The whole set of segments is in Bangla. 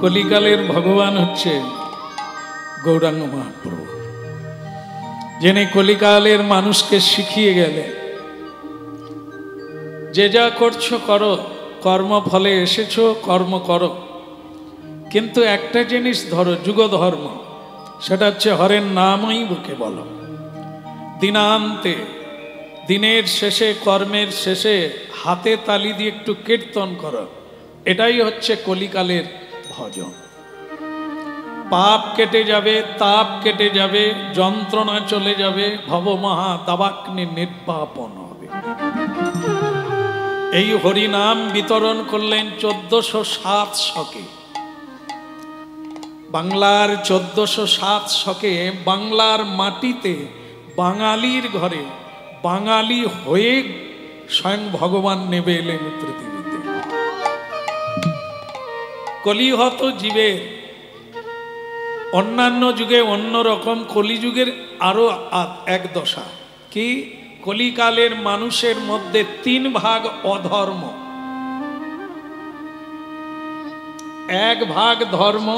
কলিকালের ভগবান হচ্ছে গৌরাঙ্গ মহাপ্রভু, যিনি কলিকালের মানুষকে শিখিয়ে গেলেন যে যা করছো করো, কর্মফলে এসেছো কর্ম করো, কিন্তু একটা জিনিস ধরো, যুগ ধর্ম, সেটা হচ্ছে হরের নামই বুকে বলো। দিনান্তে, দিনের শেষে, কর্মের শেষে হাতে তালি দিয়ে একটু কীর্তন করো, এটাই হচ্ছে কলিকালের ভজন। পাপ কেটে যাবে, তাপ কেটে যাবে, যন্ত্রণা চলে যাবে, ভবমহা দাবাগ্নি নির্বাপন হবে। এই হরিনাম বিতরণ করলেন 1407 শকে। বাংলার 1407 শকে বাংলার মাটিতে বাঙালির ঘরে বাঙালি হয়ে স্বয়ং ভগবান নেবে এলেন পৃথিবীতে। কলিহত জীবের অন্যান্য যুগে অন্যরকম, কলিযুগের আরো এক দশা কি, কলিকালের মানুষের মধ্যে 3 ভাগ অধর্ম, 1 ভাগ ধর্ম,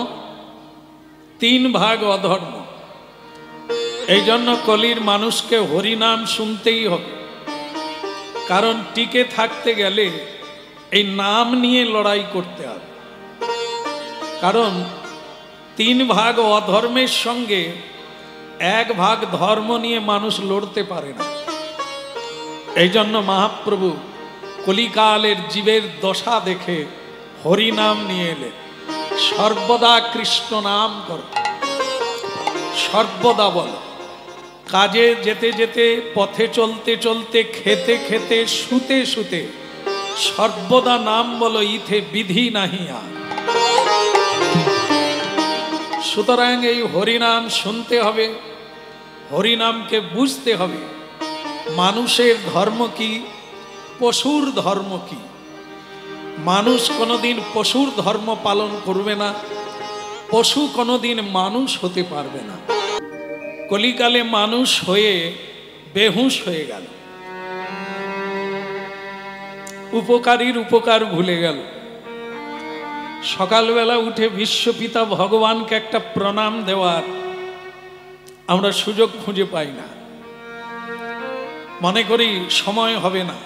3 ভাগ অধর্ম। এই জন্য কলির মানুষকে হরিনাম শুনতেই হবে, কারণ টিকে থাকতে গেলে এই নাম নিয়ে লড়াই করতে হবে। কারণ 3 ভাগ অধর্মের সঙ্গে 1 ভাগ ধর্ম নিয়ে মানুষ লড়তে পারে না। এই জন্য মহাপ্রভু কলিকালের জীবের দশা দেখে হরিনাম নিয়ে এলে। সর্বদা কৃষ্ণ নাম করো, সর্বদা বলো, কাজে যেতে যেতে, পথে চলতে চলতে, খেতে খেতে, শুতে শুতে সর্বদা নাম বলো, ইথে বিধি নাহি আর। সুতরাং এই হরিনাম শুনতে হবে, হরিনামকে বুঝতে হবে। মানুষের ধর্ম কি, পশুর ধর্ম কি। মানুষ কোনোদিন পশুর ধর্ম পালন করবে না, পশু কোনোদিন মানুষ হতে পারবে না। কলিকালে মানুষ হয়ে বেহুশ হয়ে গেল, উপকারীর উপকার ভুলে গেল। সকালবেলা উঠে বিশ্বপিতা ভগবানকে একটা প্রণাম দেওয়ার আমরা সুযোগ খুঁজে পাই না, মনে করি সময় হবে না।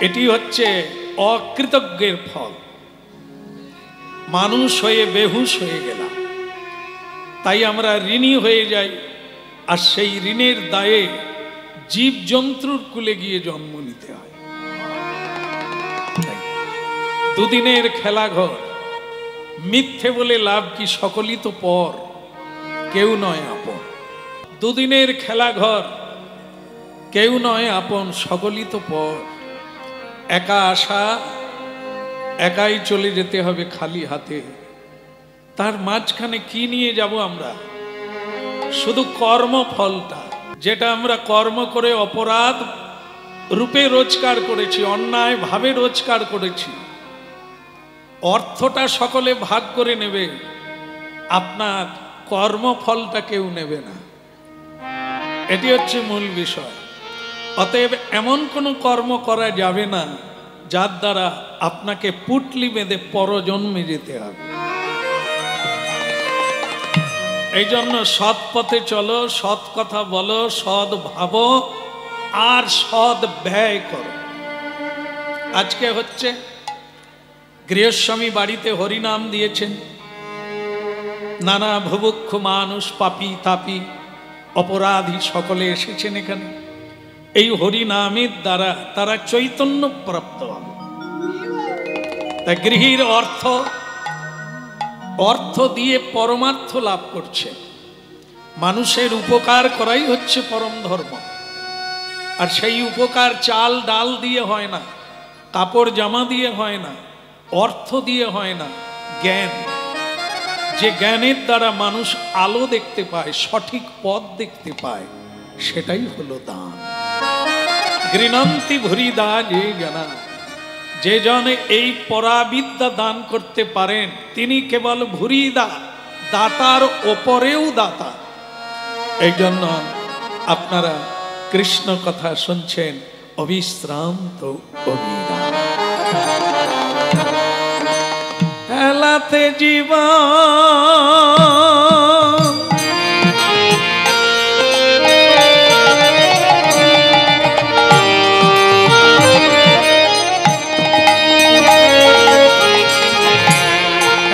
এটি হচ্ছে অকৃতজ্ঞের ফল। মানুষ হয়ে বেহুশ হয়ে গেলাম, তাই আমরা ঋণী হয়ে যাই, আর সেই ঋণের দায়ে জীবজন্তুর কুলে গিয়ে জন্ম নিতে হয়। দুদিনের খেলাঘর, মিথ্যে বলে লাভ কি, সকলই তো পর, কেউ নয় আপন। দুদিনের খেলাঘর, কেউ নয় আপন, সকলই তো পর। একা আসা, একাই চলে যেতে হবে খালি হাতে। তার মাঝখানে কি নিয়ে যাব আমরা? শুধু কর্মফলটা, যেটা আমরা কর্ম করে অপরাধ রূপে রোজগার করেছি, অন্যায় ভাবে রোজগার করেছি, অর্থটা সকলে ভাগ করে নেবে, আপনার কর্মফলটা কেউ নেবে না। এটি হচ্ছে মূল বিষয়। অতএব এমন কোনো কর্ম করা যাবে না যার দ্বারা আপনাকে পুটলি বেঁধে পরজন্মে যেতে হবে। এই জন্য সৎ পথে চলো, সৎ কথা বলো, সৎ ভাবো, আর সৎ ব্যয় করো। আজকে হচ্ছে গৃহস্বামী বাড়িতে হরিনাম দিয়েছেন, নানা ভুভুক্ষ মানুষ, পাপী তাপী অপরাধী সকলে এসেছেন এখানে। এই হরিনামের দ্বারা তারা চৈতন্য প্রাপ্ত হবে। তা গৃহীর অর্থ দিয়ে পরমার্থ লাভ করছে। মানুষের উপকার করাই হচ্ছে পরম ধর্ম। আর সেই উপকার চাল ডাল দিয়ে হয় না, কাপড় জামা দিয়ে হয় না, অর্থ দিয়ে হয় না, জ্ঞান। যে জ্ঞানের দ্বারা মানুষ আলো দেখতে পায়, সঠিক পথ দেখতে পায়, সেটাই হলো দান। গৃণন্তি ভুরি দা যে জানা, যে জনে এই পরাবিদ্যা দান করতে পারেন তিনি কেবল ভুরি দাতার ওপরেও দাতা। এই জন্য আপনারা কৃষ্ণ কথা শুনছেন, অবিশ্রান্ত অবিরাম। হেলাতে জীবন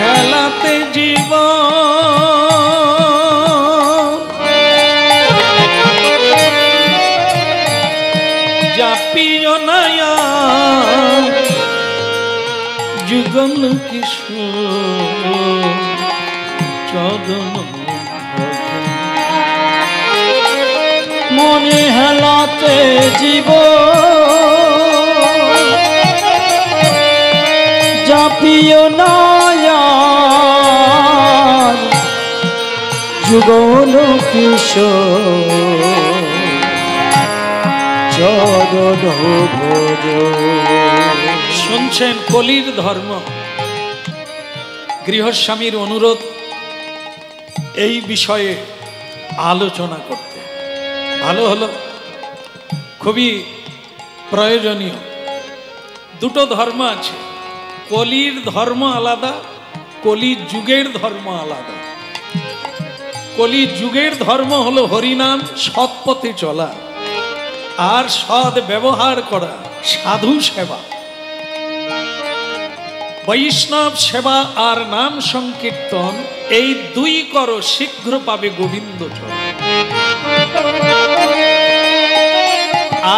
হেলাতে জীবন জাপিও নায়া যুগল কিশোর চরণ মনে হেলাতে জীব জাপিও নায়ার যুগল কিশোর চরণ ভজ। শুনছেন কলির ধর্ম, গৃহস্বামীর অনুরোধ এই বিষয়ে আলোচনা করতে। ভালো হলো, খুবই প্রয়োজনীয়। দুটো ধর্ম আছে, কলির ধর্ম আলাদা, কলি যুগের ধর্ম আলাদা। কলি যুগের ধর্ম হলো হরিনাম, সৎ পথে চলা আর সৎ ব্যবহার করা, সাধু সেবা, বৈষ্ণব সেবা আর নাম সংকীর্তন, এই দুই করো শীঘ্র পাবে গোবিন্দ চরণ।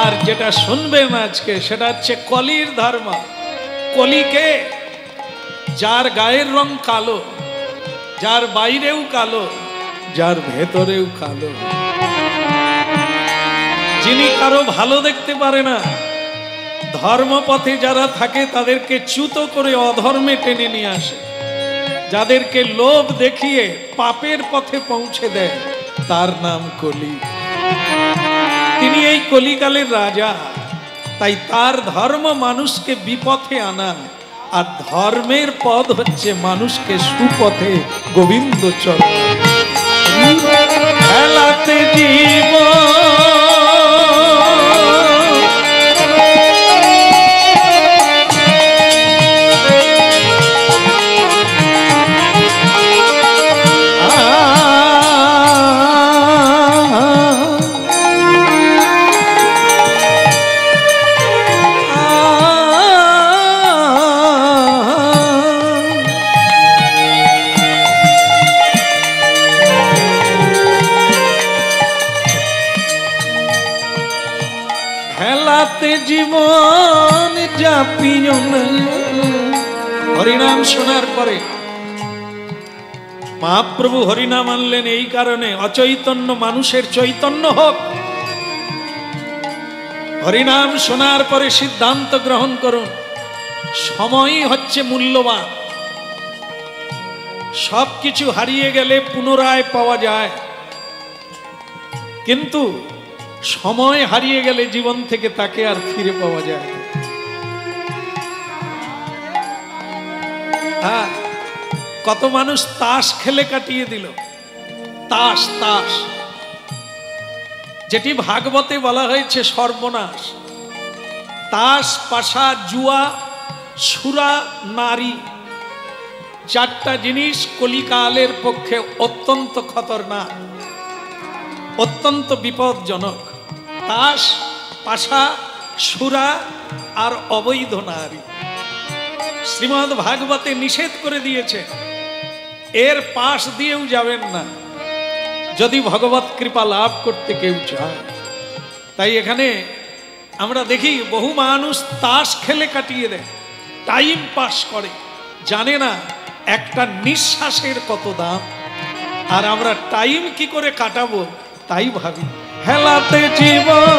আর যেটা শুনবেন আজকে সেটা হচ্ছে কলির ধর্ম। কলিকে, যার গায়ের রং কালো, যার বাইরেও কালো, যার ভেতরেও কালো, যিনি কারো ভালো দেখতে পারে না, ধর্মপথে যারা থাকে তাদেরকে চ্যুত করে অধর্মে টেনে নিয়ে আসে, যাদেরকে লোভ দেখিয়ে পাপের পথে পৌঁছে দেয়, তার নাম কলি। তিনি এই কলিকালের রাজা, তাই তার ধর্ম মানুষকে বিপথে আনা, আর ধর্মের পথ হচ্ছে মানুষকে সুপথে গোবিন্দ চরণ। হেলাতে জীবন জীবন জাপিও না। হরিনাম শোনার পরে মহাপ্রভু হরিনাম আনলেন এই কারণে, অচৈতন্য মানুষের চৈতন্য হোক। হরিনাম শোনার পরে সিদ্ধান্ত গ্রহণ করুন, সময়ই হচ্ছে মূল্যবান। সবকিছু হারিয়ে গেলে পুনরায় পাওয়া যায়, কিন্তু সময় হারিয়ে গেলে জীবন থেকে তাকে আর ফিরে পাওয়া যায় না। হ্যাঁ, কত মানুষ তাস খেলে কাটিয়ে দিল। তাস, তাস যেটি ভাগবতে বলা হয়েছে সর্বনাশ। তাস, পাশা, জুয়া, সুরা, নারী, চারটা জিনিস কলিকালের পক্ষে অত্যন্ত খতরনাক, অত্যন্ত বিপজ্জনক। তাস, পাশা, সুরা আর অবৈধ নারী। শ্রীমদ্ ভাগবতে নিষেধ করে দিয়েছে, এর পাশ দিয়েও যাবেন না যদি ভগবত কৃপা লাভ করতে কেউ চায়। তাই এখানে আমরা দেখি বহু মানুষ তাস খেলে কাটিয়ে দেয়, টাইম পাস করে, জানে না একটা নিঃশ্বাসের কত দাম। আর আমরা টাইম কি করে কাটাবো তাই ভাবি। হেলাতে জীবন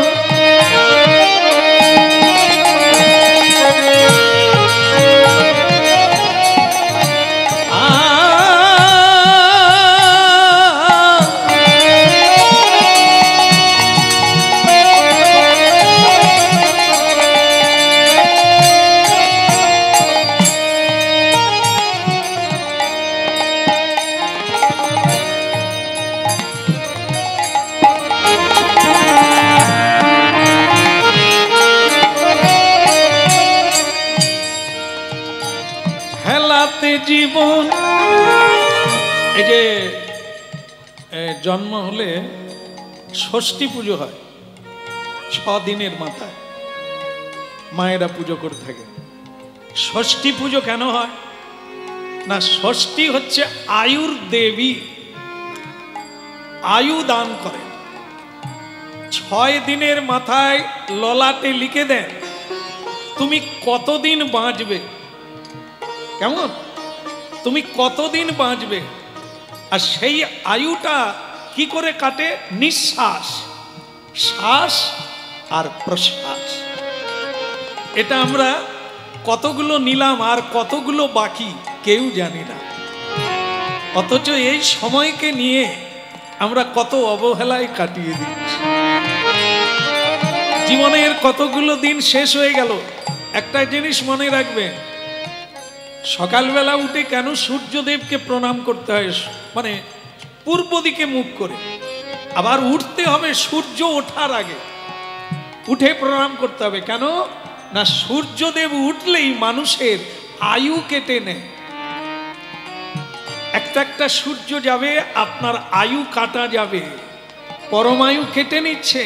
এই যে জন্ম হলে ষষ্ঠী পুজো হয়, 6 দিনের মাথায় মায়েরা পুজো করে থাকে। ষষ্ঠী পুজো কেন হয় না, ষষ্ঠী হচ্ছে আয়ুর দেবী, আয়ু দান করে। 6 দিনের মাথায় ললাটে লিখে দেন তুমি কতদিন বাঁচবে, কেমন, তুমি কতদিন বাঁচবে। আর সেই আয়ুটা কি করে কাটে, নিঃশ্বাস, শ্বাস আর প্রশ্বাস। এটা আমরা কতগুলো নিলাম আর কতগুলো বাকি কেউ জানি না, অথচ এই সময়কে নিয়ে আমরা কত অবহেলায় কাটিয়ে দিচ্ছি। জীবনের কতগুলো দিন শেষ হয়ে গেল। একটা জিনিস মনে রাখবেন, সকালবেলা উঠে কেন সূর্যদেবকে প্রণাম করতে হয়, মানে পূর্ব দিকে মুখ করে, আবার উঠতে হবে সূর্য ওঠার আগে, উঠে প্রণাম করতে হবে। কেন না, সূর্যদেব উঠলেই মানুষের আয়ু কেটে নেয়। একটা একটা সূর্য যাবে, আপনার আয়ু কাটা যাবে, পরমায়ু কেটে নিচ্ছে।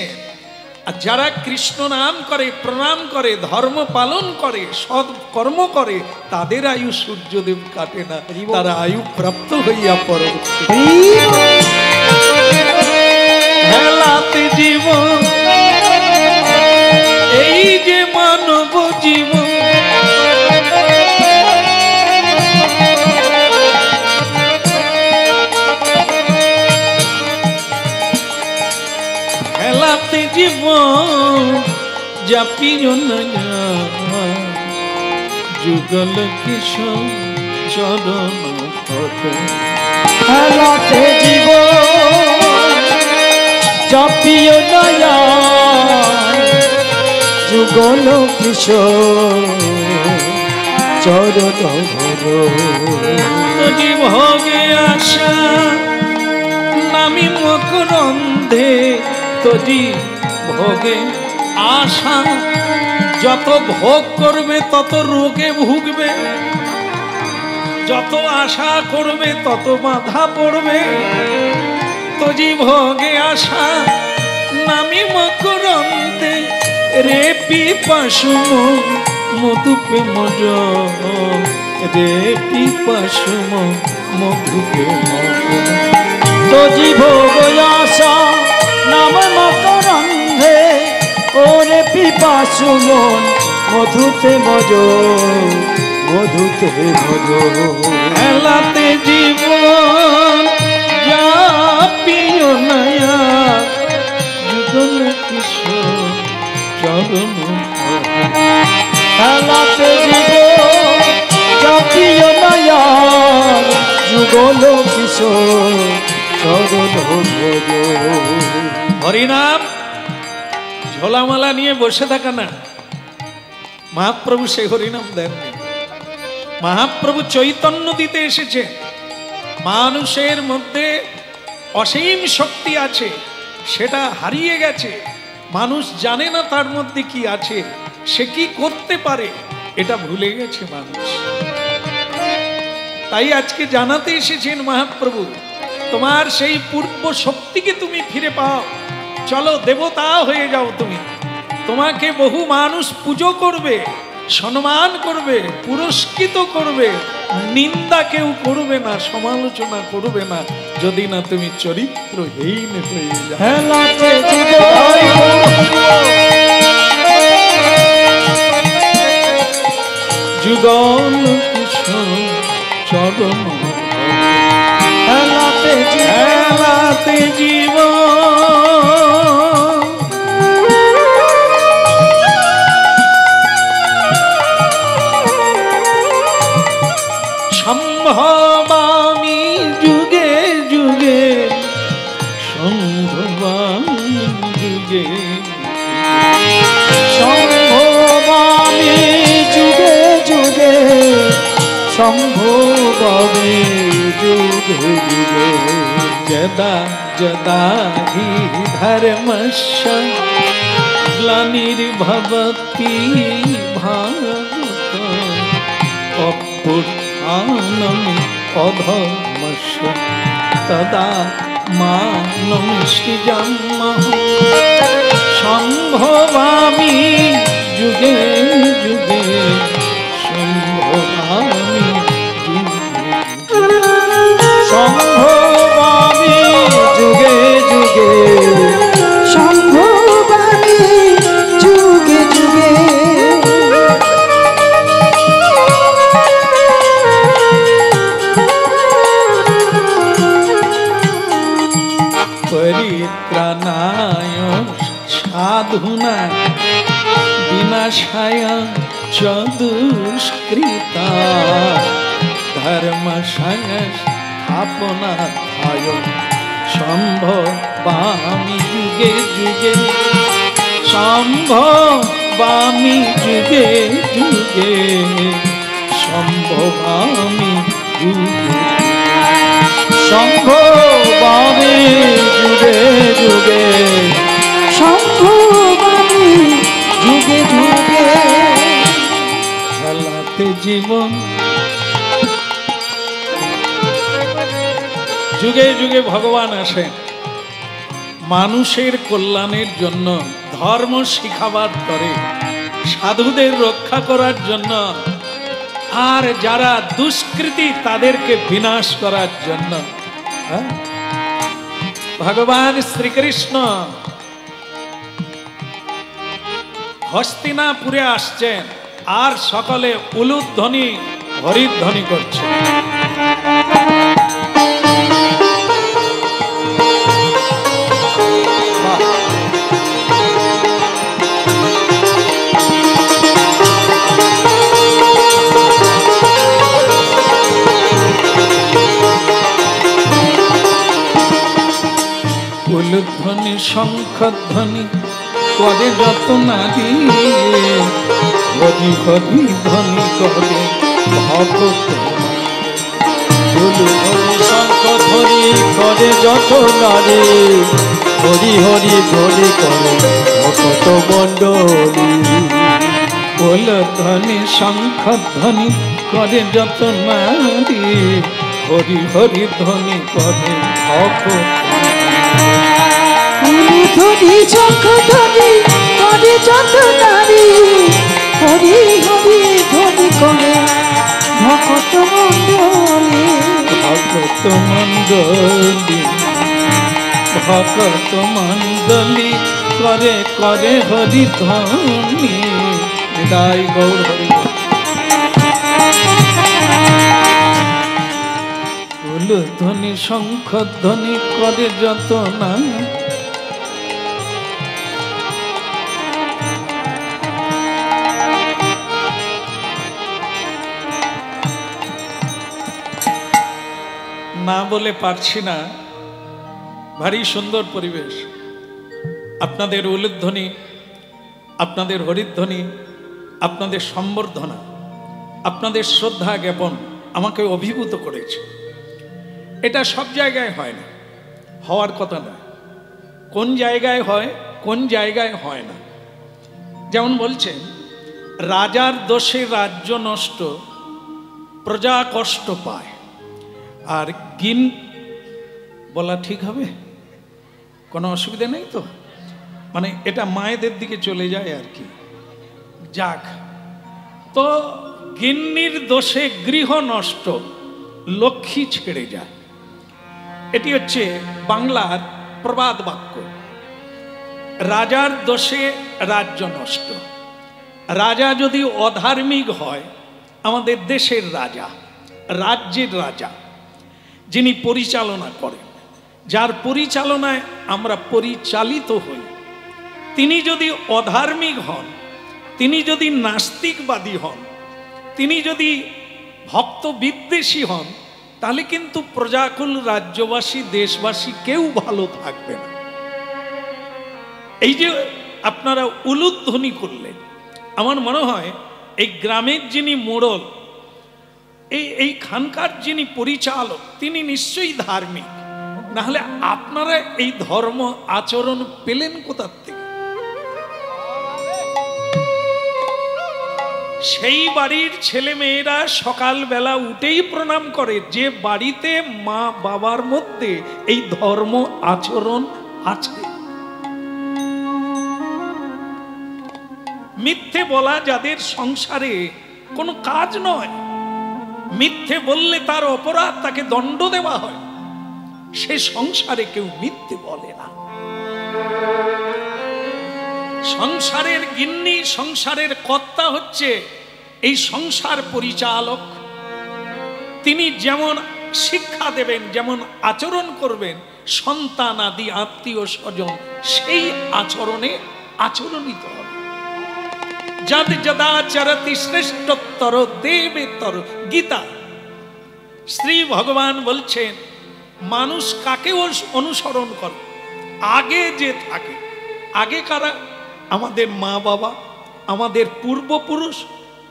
আর যারা কৃষ্ণ নাম করে, প্রণাম করে, ধর্ম পালন করে, সৎ কর্ম করে, তাদের আয়ু সূর্যদেব কাটে না, তারা আয়ু প্রাপ্ত হইয়া পরবর্তী হেলাতে জীবন, এই যে মানব জীবন, হেলাতে জীবন যাপিও না যুগল কিশোর চরণ পথে। হেলাতে জীবন যাপিও না যুগল কিশোর চরণ তোজি ভোগে আশা নামি মকরন্ধে, তোজি ভোগে আশা, যত ভোগ করবে তত রোগে ভুগবে, যত আশা করবে তত বাধা পড়বে। তোজি ভোগে আশা নামি মকরন্ধে, রে পিপাসু মধুপে মজ, রে পিপাসু মধুপে মজ। তোজি ভোগ আশা নাম মকরন্ধে, ওরে পিপাসু মন মধুতে মজ, মধুতে মজ। হেলাতে জীবন যাপিও নয়া যুগল কিশোর চরণ, হেলাতে জীবন যাপিও নয়া যুগল কিশোর চরণ ভজ। হরিনাম ঝোলামালা নিয়ে বসে থাকা না, মহাপ্রভু সেই হরিনাম দেননি। মহাপ্রভু চৈতন্য দিতে এসেছে। মানুষের মধ্যে অসীম শক্তি আছে, সেটা হারিয়ে গেছে, মানুষ জানে না তার মধ্যে কি আছে, সে কি করতে পারে, এটা ভুলে গেছে মানুষ। তাই আজকে জানাতে এসেছেন মহাপ্রভু, তোমার সেই পূর্ব শক্তিকে তুমি ফিরে পাও, চলো দেবতা হয়ে যাও তুমি। তোমাকে বহু মানুষ পুজো করবে, সম্মান করবে, পুরস্কৃত করবে, নিন্দা কেউ করবে না, সমালোচনা করবে না, যদি না তুমি চরিত্রহীন হয়ে যাও। হেলাতে জীবন যুগল কিশোর চরণ, হেলাতে হেলাতে জীবন সম্ভবামি যুগে যুগে, সম্ভবামি যুগে, সম্ভবামি যুগে যুগে, সম্ভবামি যুগে যুগে। যদা যদা হি ধর্মস্য গ্লানির্ভবতি ভারত, অভ্যুত্থানম অধর্মস্য তদা মানমসৃজাম্যহং সম্ভবামি যুগে যুগে সম্ভবামি সম্ভবামি যুগে যুগে সম্ভবামি যুগে যুগে পরিত্রাণায় সাধুনা বিনাশায় চ দুষ্কৃতা ধর্ম সংস্থাপনায় সম্ভবামি যুগে যুগে সম্ভবামি যুগে যুগে সম্ভবামি যুগে সম্ভবামি যুগে যুগে সম্ভবামি যুগে যুগে খেলাতে জীবন যুগে যুগে ভগবান আসেন মানুষের কল্যাণের জন্য, ধর্ম শিখাবার করে, সাধুদের রক্ষা করার জন্য, আর যারা দুষ্কৃতী তাদেরকে বিনাশ করার জন্য। ভগবান শ্রীকৃষ্ণ হস্তিনাপুরে আসছেন আর সকলে উলুধ্বনি হরিধ্বনি করছে। উলুধ্বনি শঙ্খধ্বনি করে যত নারী, হরি হরি ধ্বনি করে ভক্ত। উলুধ্বনি শঙ্খধ্বনি করে যত নারী, হরি হরি ধ্বনি করে ভক্ত মণ্ডলী। উলুধ্বনি শঙ্খধ্বনি করে যত নারী, হরি হরি ধ্বনি করে ভক্ত। ধ্বনি শঙ্খধ্বনি করে যত নারী, হরি হরি ধ্বনি করে ভক্ত মণ্ডলী। ভক্ত মণ্ডলী ভক্ত মণ্ডলী করে করে হরি ধ্বনি। নিতাই গৌর হরি। উলুধ্বনি শঙ্খধ্বনি করে যত না, না বলে পারছি না। ভারী সুন্দর পরিবেশ। আপনাদের উলুধ্বনি, আপনাদের হরিধ্বনি, আপনাদের সম্বর্ধনা, আপনাদের শ্রদ্ধা জ্ঞাপন আমাকে অভিভূত করেছে। এটা সব জায়গায় হয় না, হওয়ার কথা না। কোন জায়গায় হয়, কোন জায়গায় হয় না। যেমন বলছেন, রাজার দোষে রাজ্য নষ্ট, প্রজা কষ্ট পায়। আর বলা ঠিক হবে? কোনো অসুবিধা নেই তো? মানে এটা মায়েদের দিকে চলে যায় আর কি। যাক, তো গিন্নির দোষে গৃহ নষ্ট, লক্ষ্মী ছেড়ে যায়। এটি হচ্ছে বাংলার প্রবাদ বাক্য। রাজার দোষে রাজ্য নষ্ট। রাজা যদি অধার্মিক হয়, আমাদের দেশের রাজা, রাজ্যের রাজা, যিনি পরিচালনা করেন, যার পরিচালনায় আমরা পরিচালিত হই, তিনি যদি অধার্মিক হন, তিনি যদি নাস্তিকবাদী হন, তিনি যদি ভক্ত বিদ্বেষী হন, তাহলে কিন্তু প্রজাকুল, রাজ্যবাসী, দেশবাসী কেউ ভালো থাকবে না। এই যে আপনারা উলুধ্বনি করলেন, আমার মনে হয় এই গ্রামের যিনি মোড়ল, এই খানকার যিনি পরিচালক, তিনি নিশ্চয়ই ধার্মিক। না হলে আপনারা এই ধর্ম আচরণ পেলেন কোথার থেকে? সেই বাড়ির ছেলে মেয়েরা সকালবেলা উঠেই প্রণাম করে যে বাড়িতে মা বাবার মধ্যে এই ধর্ম আচরণ আছে। মিথ্যে বলা যাদের সংসারে কোনো কাজ নয়, মিথ্যে বললে তার অপরাধ, তাকে দণ্ড দেওয়া হয়, সে সংসারে কেউ মিথ্যে বলে না। সংসারের গিন্নি, সংসারের কর্তা হচ্ছে এই সংসার পরিচালক। তিনি যেমন শিক্ষা দেবেন, যেমন আচরণ করবেন, সন্তান আদি আত্মীয় স্বজন সেই আচরণে আচরণিত হবে। যদ যদাচরতি শ্রেষ্ঠতর দেবেতর। গীতা শ্রী ভগবান বলছেন মানুষ কাকে অনুসরণ করে? আগে যে থাকে, আগে কারা? আমাদের মা বাবা, আমাদের পূর্বপুরুষ,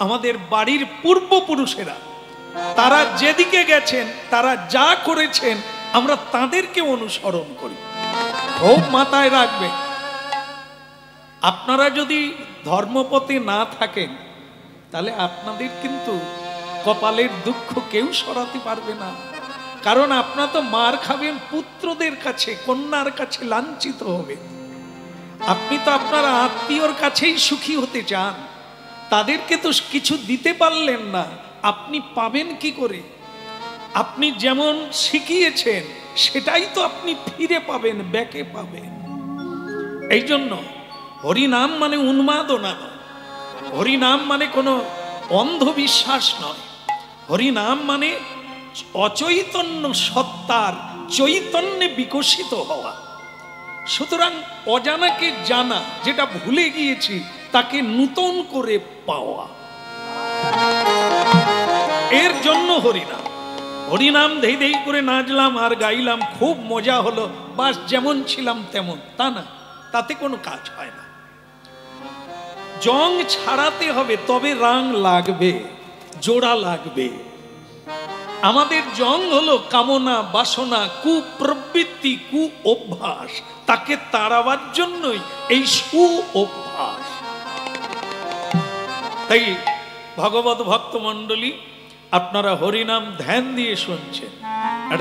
আমাদের বাড়ির পূর্বপুরুষেরা। তারা যেদিকে গেছেন, তারা যা করেছেন, আমরা তাদেরকে অনুসরণ করি। খুব মাথায় রাখবে, আপনারা যদি ধর্মপথে না থাকেন তাহলে আপনাদের কিন্তু কপালের দুঃখ কেউ সরাতে পারবে না। কারণ আপনারা তো মার খাবেন, পুত্রদের কাছে, কন্যার কাছে লাঞ্ছিত হবে। আপনি তো আপনার আত্মীয়র কাছেই সুখী হতে চান, তাদেরকে তো কিছু দিতে পারলেন না, আপনি পাবেন কি করে? আপনি যেমন শিখিয়েছেন সেটাই তো আপনি ফিরে পাবেন, ব্যাকে পাবেন। এই জন্য হরিনাম মানে উন্মাদনা নয়, হরিনাম মানে কোনো অন্ধবিশ্বাস নয়, হরিনাম মানে অচৈতন্য সত্তার চৈতন্যে বিকশিত হওয়া। সুতরাং অজানাকে জানা, যেটা ভুলে গিয়েছি তাকে নূতন করে পাওয়া, এর জন্য হরিনাম। হরিনাম ধেই ধেই করে নাচলাম আর গাইলাম, খুব মজা হলো, বাস যেমন ছিলাম তেমন, তা না, তাতে কোনো কাজ হয় না। জং ছাড়াতে হবে, তবে রাং লাগবে, জোড়া লাগবে। আমাদের জং হলো কামনা, বাসনা, কুপ্রবৃত্তি, কু অভ্যাস। তাকে তাড়াবার জন্যই এই সু অভ্যাস। তাই ভগবত ভক্ত মণ্ডলী, আপনারা হরিনাম ধ্যান দিয়ে শুনছেন।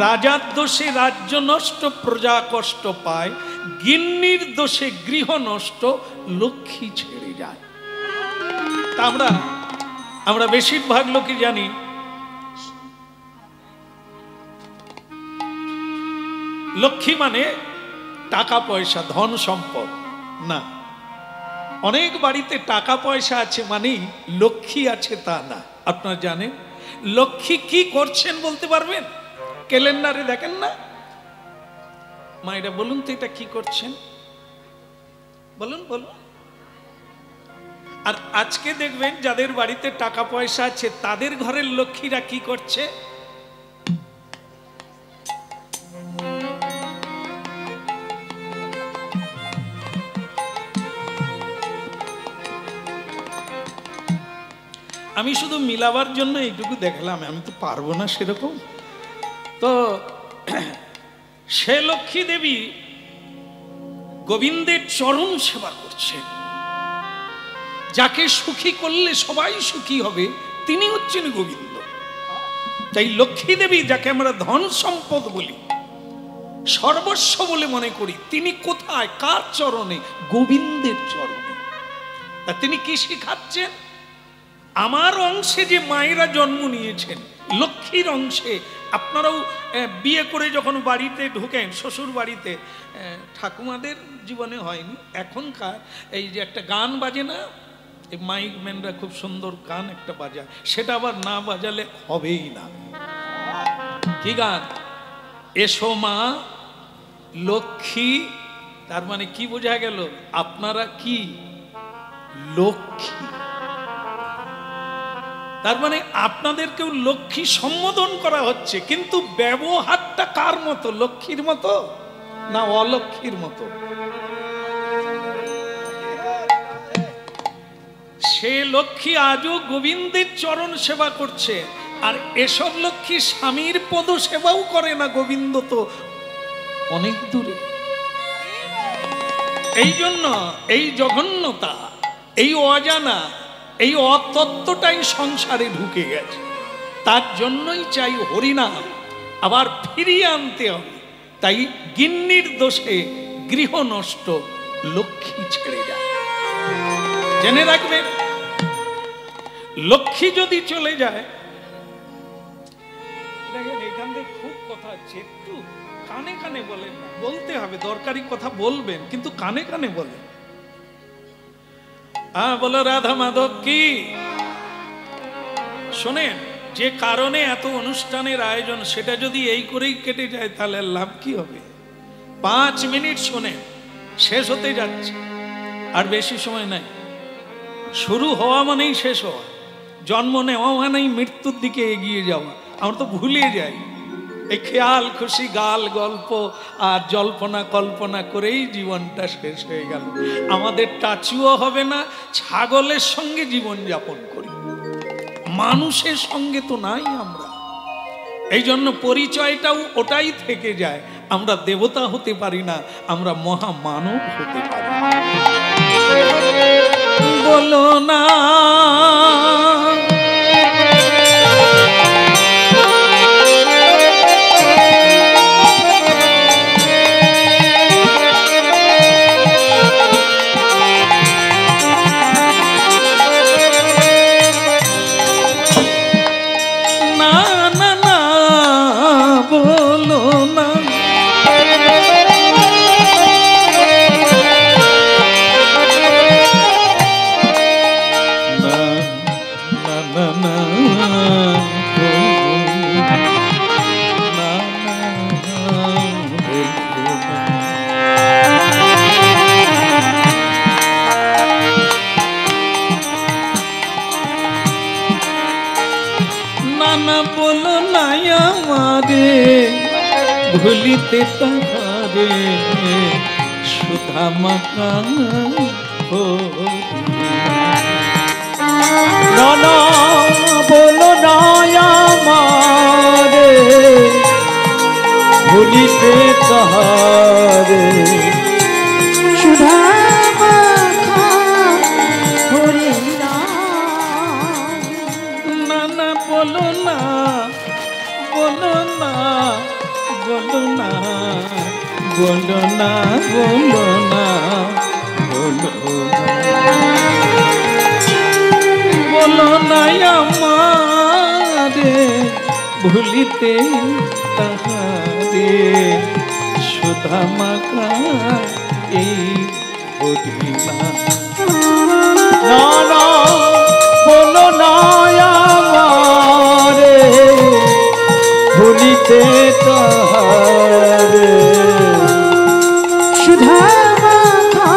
রাজার দোষে রাজ্য নষ্ট, প্রজা কষ্ট পায়, গিন্নির দোষে গৃহ নষ্ট, লক্ষ্মী ছেড়ে যায়। তা আমরা বেশিরভাগ লোকই জানি লক্ষ্মী মানে টাকা পয়সা, ধন সম্পদ না। অনেক বাড়িতে টাকা পয়সা আছে মানেই লক্ষ্মী আছে তা না। আপনারা জানেন লক্ষ্মী কি করছেন বলতে পারবেন? ক্যালেন্ডারে দেখেন না? মায়েরা বলুন তো এটা কি করছেন, বলুন বলুন। আর আজকে দেখবেন যাদের বাড়িতে টাকা পয়সা আছে তাদের ঘরের লক্ষ্মীরা কি করছে? আমি শুধু মিলাবার জন্য এইটুকু দেখলাম, আমি তো পারবো না সেরকম। তো সে লক্ষ্মী দেবী গোবিন্দের চরণ সেবা করছেন। যাকে সুখী করলে সবাই সুখী হবে তিনি হচ্ছেন গোবিন্দ। তাই লক্ষ্মী দেবী, যাকে আমরা ধন সম্পদ বলি, সর্বস্ব বলে মনে করি, তিনি কোথায়, কার চরণে? গোবিন্দের চরণে। তা তিনি কি শিখাচ্ছেন? আমার অংশে যে মায়েরা জন্ম নিয়েছেন, লক্ষ্মীর অংশে আপনারাও বিয়ে করে যখন বাড়িতে ঢুকেন, শ্বশুর বাড়িতে, ঠাকুমাদের জীবনে হয়নি, এখনকার এই যে একটা গান বাজে না, এই মাইক ম্যানরা খুব সুন্দর গান একটা বাজায়, সেটা আবার না বাজালে হবেই না। কি গান? এসো মা লক্ষ্মী। তার মানে কি বোঝা গেল? আপনারা কি লক্ষ্মী। তার মানে আপনাদেরকেও লক্ষ্মী সম্বোধন করা হচ্ছে, কিন্তু ব্যবহারটা কার মতো? লক্ষ্মীর মতো না অলক্ষ্মীর মতো? সে লক্ষ্মী আজও গোবিন্দের চরণ সেবা করছে, আর এসব লক্ষ্মী স্বামীর পদ সেবাও করে না। গোবিন্দ তো অনেক দূরে। এই জন্য এই জঘন্যতা, এই অজানা, এই অতত্ত্বটাই সংসারে ঢুকে গেছে। তার জন্যই চাই হরিনাম আবার ফিরিয়ে আনতে হবে। তাই গিন্নির দোষে গৃহ নষ্ট, লক্ষ্মী ছেড়ে যায়। জেনে রাখবেন, লক্ষ্মী যদি চলে যায়, দেখেন এখান থেকে খুব কথা আছে, একটু কানে কানে বলেন না, বলতে হবে, দরকারি কথা বলবেন কিন্তু কানে কানে বলেন। বলো রাধা মাধব কি। শোনেন, যে কারণে এত অনুষ্ঠানের আয়োজন সেটা যদি এই করেই কেটে যায় তাহলে লাভ কি হবে? 5 মিনিট শোনেন, শেষ হতে যাচ্ছে, আর বেশি সময় নাই। শুরু হওয়া মানেই শেষ হওয়া, জন্ম নেওয়া মানেই মৃত্যুর দিকে এগিয়ে যাওয়া। আমরা তো ভুলে যাই, এই খেয়াল খুশি গাল গল্প আর জল্পনা কল্পনা করেই জীবনটা শেষ হয়ে গেল। আমাদের টাচুও হবে না, ছাগলের সঙ্গে জীবন যাপন করি, মানুষের সঙ্গে তো নাই আমরা। এই জন্য পরিচয়টাও ওটাই থেকে যায়, আমরা দেবতা হতে পারি না, আমরা মহামানব হতে পারি। বলো না ভুলিতে তাহারে সুধা মাখা নানা বলো না আমারে ভুলিতে তাহারে সুধা মাখা হরিনাম। নানা বলো না, বলো না, বলো না, বলো না, বলো না, বলো বলো না আমারে ভুলিতে তাহারে সুধা মাখা এই হরিনাম। নানা বলো না আমারে ভুলিতে তাহারে সুধা মাখা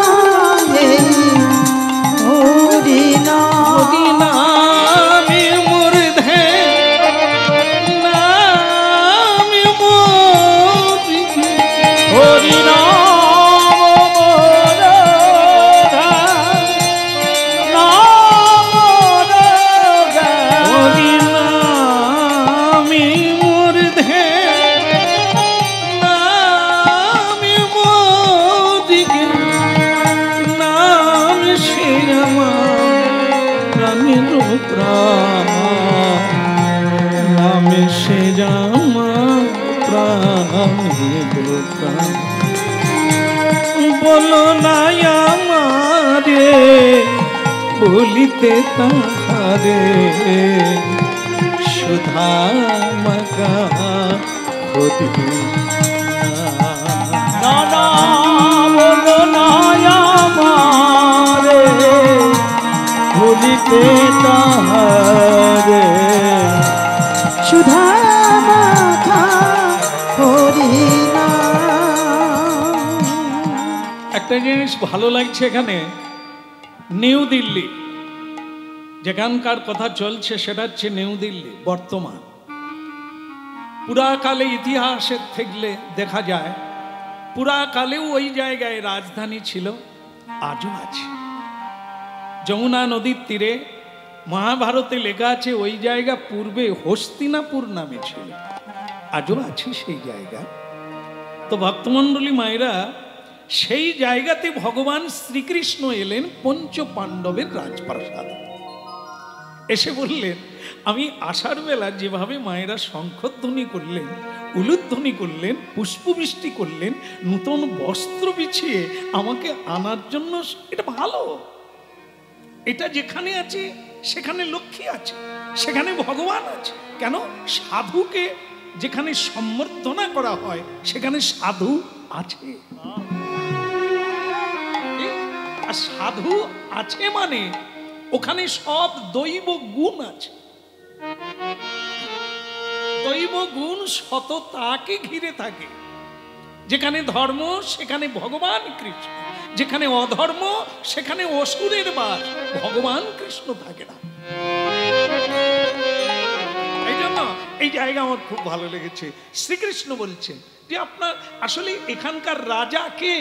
হরিনাম। নামি মুর্ধে নামি মোদিকে হরিনাম হরিনামি মুর্ধে নামি মোদিকে নাম শ্রীরামা রামের প্রাণ নাম শ্রীরামা প্রাণের প্রাণ। বলো না আমারে ভুলিতে তাহারে সুধা মাখা হরিনাম। নানা বলো না আমারে ভুলিতে তাহারে সুধা মাখা হরিনাম। একটা জিনিস ভালো লাগছে, এখানে নিউ দিল্লি যেখানকার কথা চলছে সেটা হচ্ছে নিউ দিল্লি বর্তমান। পুরাকালে ইতিহাসের থেকে দেখা যায় পুরাকালেও ওই জায়গায় রাজধানী ছিল, আজও আছে। যমুনা নদীর তীরে মহাভারতে লেখা আছে ওই জায়গা পূর্বে হস্তিনাপুর নামে ছিল, আজও আছে সেই জায়গা। তো ভক্তমণ্ডলী মায়েরা, সেই জায়গাতে ভগবান শ্রীকৃষ্ণ এলেন পঞ্চ পাণ্ডবের রাজপ্রাসাদে। এসে বললেন, আমি আসার বেলা যেভাবে মায়েরা শঙ্খধ্বনি করলেন, উলুধ্বনি করলেন, পুষ্পবৃষ্টি করলেন, নূতন বস্ত্র বিছিয়ে আমাকে আনার জন্য, এটা ভালো। এটা যেখানে আছে সেখানে লক্ষ্মী আছে, সেখানে ভগবান আছে। কেন? সাধুকে যেখানে সম্বর্ধনা করা হয় সেখানে সাধু আছে। আর সাধু আছে মানে ওখানে সব দৈব গুণ আছে। দৈব গুণ সততাকে ঘিরে থাকে। যেখানে ধর্ম সেখানে ভগবান কৃষ্ণ, যেখানে অধর্ম সেখানে অসুরের বাস, ভগবান কৃষ্ণ থাকে না। এই জন্য এই জায়গা আমার খুব ভালো লেগেছে। শ্রীকৃষ্ণ বলছেন যে আপনার আসলে এখানকার রাজা কে?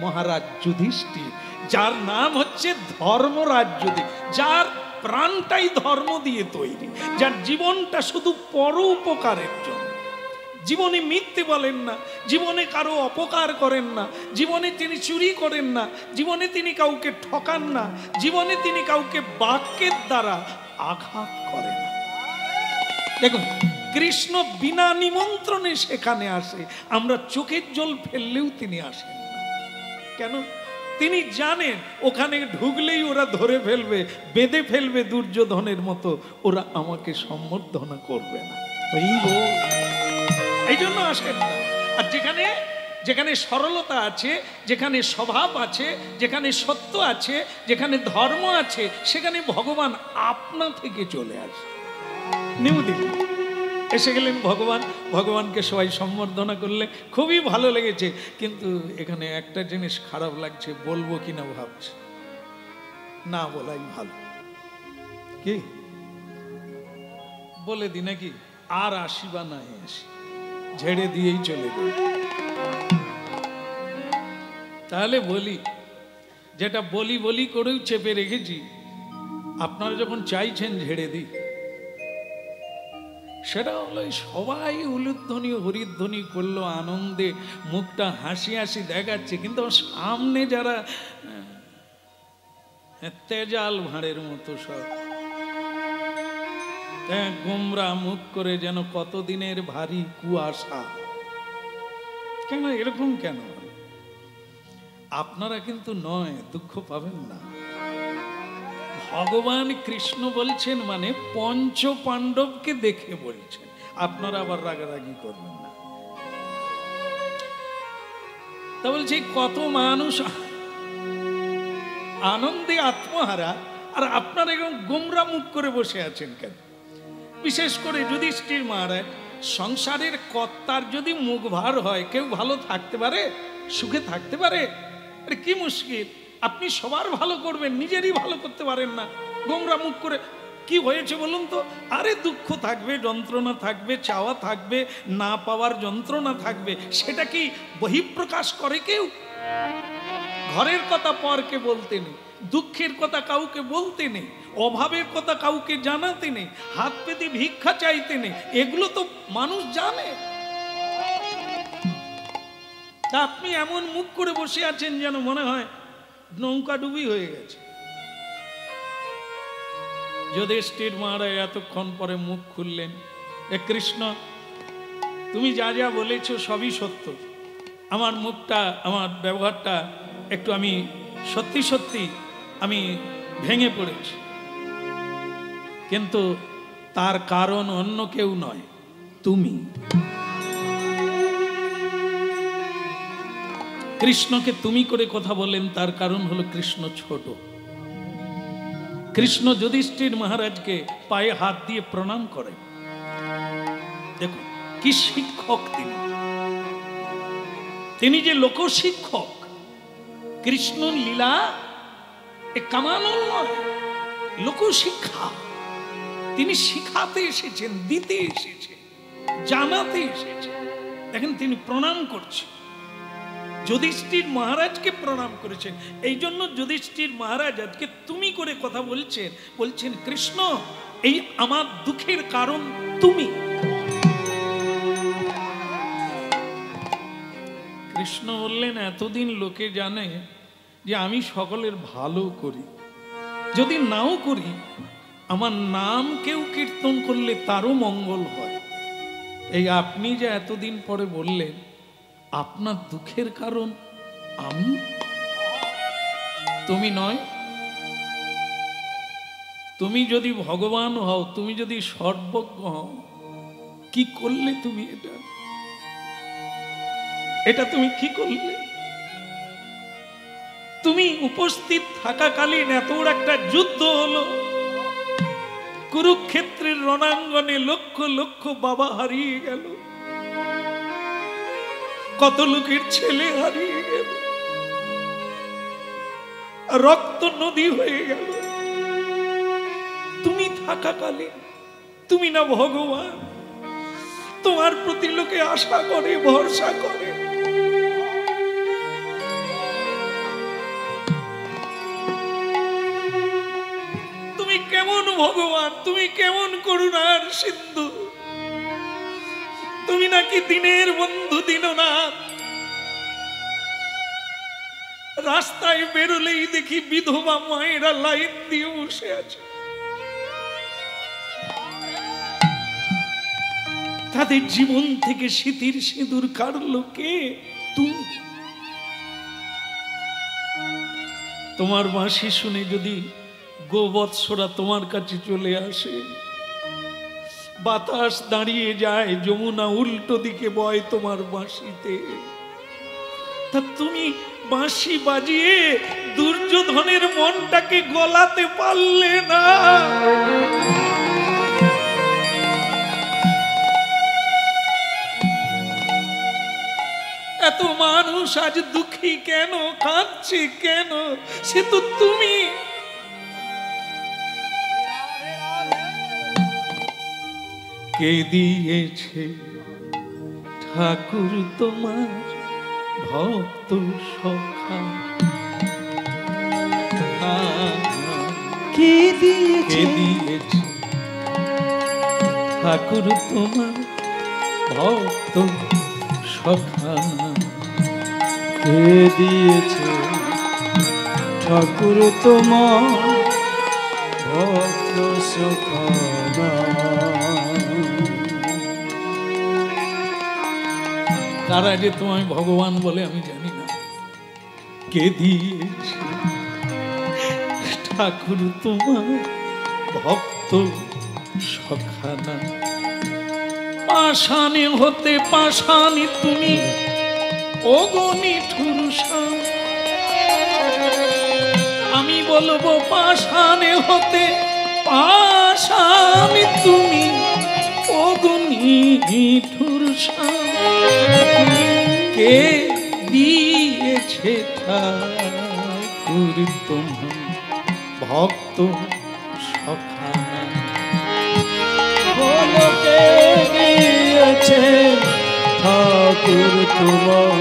মহারাজ যুধিষ্ঠির, যার নাম হচ্ছে ধর্মরাজ যুধিষ্ঠির, যার প্রাণটাই ধর্ম দিয়ে তৈরি, যার জীবনটা শুধু পর উপকারের জন্য। জীবনে মিথ্যে বলেন না, জীবনে কারো অপকার করেন না, জীবনে তিনি চুরি করেন না, জীবনে তিনি কাউকে ঠকান না, জীবনে তিনি কাউকে বাক্যের দ্বারা আঘাত করেন না। দেখুন, কৃষ্ণ বিনা নিমন্ত্রণে সেখানে আসে, আমরা চোখের জল ফেললেও তিনি আসেন না। কেন? তিনি জানেন ওখানে ঢুকলেই ওরা ধরে ফেলবে, বেঁধে ফেলবে দুর্যোধনের মতো, ওরা আমাকে সম্বর্ধনা করবে না। এই জন্য আসেন না। আর যেখানে যেখানে সরলতা আছে, যেখানে স্বভাব আছে, যেখানে সত্য আছে, যেখানে ধর্ম আছে, সেখানে ভগবান আপনা থেকে চলে আসে। নিউ দিল্লি এসে গেলেন ভগবান, ভগবানকে সবাই সম্বর্ধনা করলে, খুবই ভালো লেগেছে। কিন্তু এখানে একটা জিনিস খারাপ লাগছে, বলবো কিনা ভাবছি, না বলাই ভালো। কি বলে দি নাকি? আর আসি বা না আসি, ঝেড়ে দিয়েই চলে যাই। তাহলে বলি, যেটা বলি বলি করেও চেপে রেখেছি, আপনারা যখন চাইছেন ঝেড়ে দিই, সেটা হলো সবাই উলুধ্বনি হরিধ্বনি করলো, আনন্দে মুখটা হাসি হাসি দেখাচ্ছে, কিন্তু সামনে যারা তেজাল ভাঁড়ের মতো সব গোমরা মুখ করে, যেন কতদিনের ভারী কুয়াশা। কেন এরকম কেন? আপনারা কিন্তু নয়, দুঃখ পাবেন না। ভগবান কৃষ্ণ বলছেন মানে পঞ্চ পাণ্ডবকে দেখে বলছেন, আপনারা আবার রাগারাগি করবেন না। তা বলছি কত মানুষ আনন্দে আত্মহারা, আর আপনারা এরকম গোমরা মুখ করে বসে আছেন কেন? বিশেষ করে যুধিষ্ঠির মহারাজ, সংসারের কর্তার যদি মুখ ভার হয়, কেউ ভালো থাকতে পারে, সুখে থাকতে পারে? আরে কি মুশকিল! আপনি সবার ভালো করবেন, নিজেরই ভালো করতে পারেন না, গোমরা মুখ করে। কি হয়েছে বলুন তো? আরে দুঃখ থাকবে, যন্ত্রণা থাকবে, চাওয়া থাকবে, না পাওয়ার যন্ত্রণা থাকবে, সেটা কি বহিঃপ্রকাশ করে কেউ? ঘরের কথা পরকে বলতে নেই, দুঃখের কথা কাউকে বলতে নেই, অভাবের কথা কাউকে জানাতে নেই, হাত পেতে ভিক্ষা চাইতে নেই, এগুলো তো মানুষ জানে। তা আপনি এমন মুখ করে বসে আছেন যেন মনে হয় নৌকা ডুবি হয়ে গেছে। যুধিষ্ঠির মহারাজ এতক্ষণ পরে মুখ খুললেন, এ কৃষ্ণ, তুমি যা যা বলেছ সবই সত্য, আমার মুখটা, আমার ব্যবহারটা একটু আমি সত্যি সত্যি আমি ভেঙে পড়েছি, কিন্তু তার কারণ অন্য কেউ নয়, তুমি। কৃষ্ণকে তুমি করে কথা বলেন, তার কারণ হলো কৃষ্ণ ছোট। কৃষ্ণ যুধিষ্ঠির মহারাজকে পায়ে হাত দিয়ে প্রণাম করেন। দেখুন কি শিক্ষক তিনি, তিনি যে লোকশিক্ষক। কৃষ্ণ লীলা এ কামানো নয়, লোকশিক্ষা। তিনি শিখাতে এসেছেন, দিতে এসেছেন, জানাতে এসেছেন। দেখেন তিনি প্রণাম করছেন, যুধিষ্ঠির মহারাজকে প্রণাম করেছেন। এই জন্য যুধিষ্ঠির মহারাজ আজকে তুমি করে কথা বলছেন, বলছেন কৃষ্ণ, এই আমার দুঃখের কারণ তুমি। কৃষ্ণ বললেন, এতদিন লোকে জানে যে আমি সকলের ভালো করি, যদি নাও করি আমার নাম কেউ কীর্তন করলে তারও মঙ্গল হয়। এই আপনি যে এতদিন পরে বললেন আপনার দুঃখের কারণ আমি, তুমি নয়। তুমি যদি ভগবান হও, তুমি যদি সর্বজ্ঞ হও, কি করলে তুমি এটা তুমি কি করলে? তুমি উপস্থিত থাকাকালীন এত বড় একটা যুদ্ধ হলো, কুরুক্ষেত্রের রণাঙ্গনে লক্ষ লক্ষ বাবা হারিয়ে গেল, কত লোকের ছেলে হারিয়ে গেল, রক্ত নদী হয়ে গেল। তুমি থাকাকালীন তুমি না ভগবান, তোমার প্রতি লোকে আশা করে, ভরসা করে। তুমি কেমন ভগবান, তুমি কেমন করুণার সিন্ধু, তুমি নাকি দিনের বন্ধু দীননাথ। রাস্তায় বেরোলেই দেখি বিধবা মায়েরা লাইন দিয়ে বসে আছে, তাদের জীবন থেকে স্মৃতির সিঁদুর কাটলো কে? তুমি। তোমার বাঁশি শুনে যদি গোবৎসরা তোমার কাছে চলে আসে, বাতাস দাঁড়িয়ে যায়, যমুনা উল্টো দিকে বয় তোমার বাঁশিতে, তা তুমি বাঁশি বাজিয়ে দুর্যোধনের মনটাকে গলাতে পারলে না। এত মানুষ আজ দুঃখী কেন, কাঁদছে কেন? সে তো তুমি। কে দিয়েছে ঠাকুর তোমার ভক্ত সখা? কে দিয়েছে ঠাকুর তোমার ভক্ত সখা? কে দিয়েছে ঠাকুর তোমার ভক্ত সখা? কারা যে তোমায় ভগবান বলে আমি জানি না। কে দিয়েছে ঠাকুর তোমার ভক্ত সখানা? পাষাণে হতে পাষাণী তুমি ওগনি ঠুরসা। আমি বলবো পাষাণে হতে পাষাণী তুমি ওগনি ঠুরসা। কে দিয়েছে ঠাকুর তোমার ভক্ত সখানা? বলো কে দিয়েছে ঠাকুর তোমার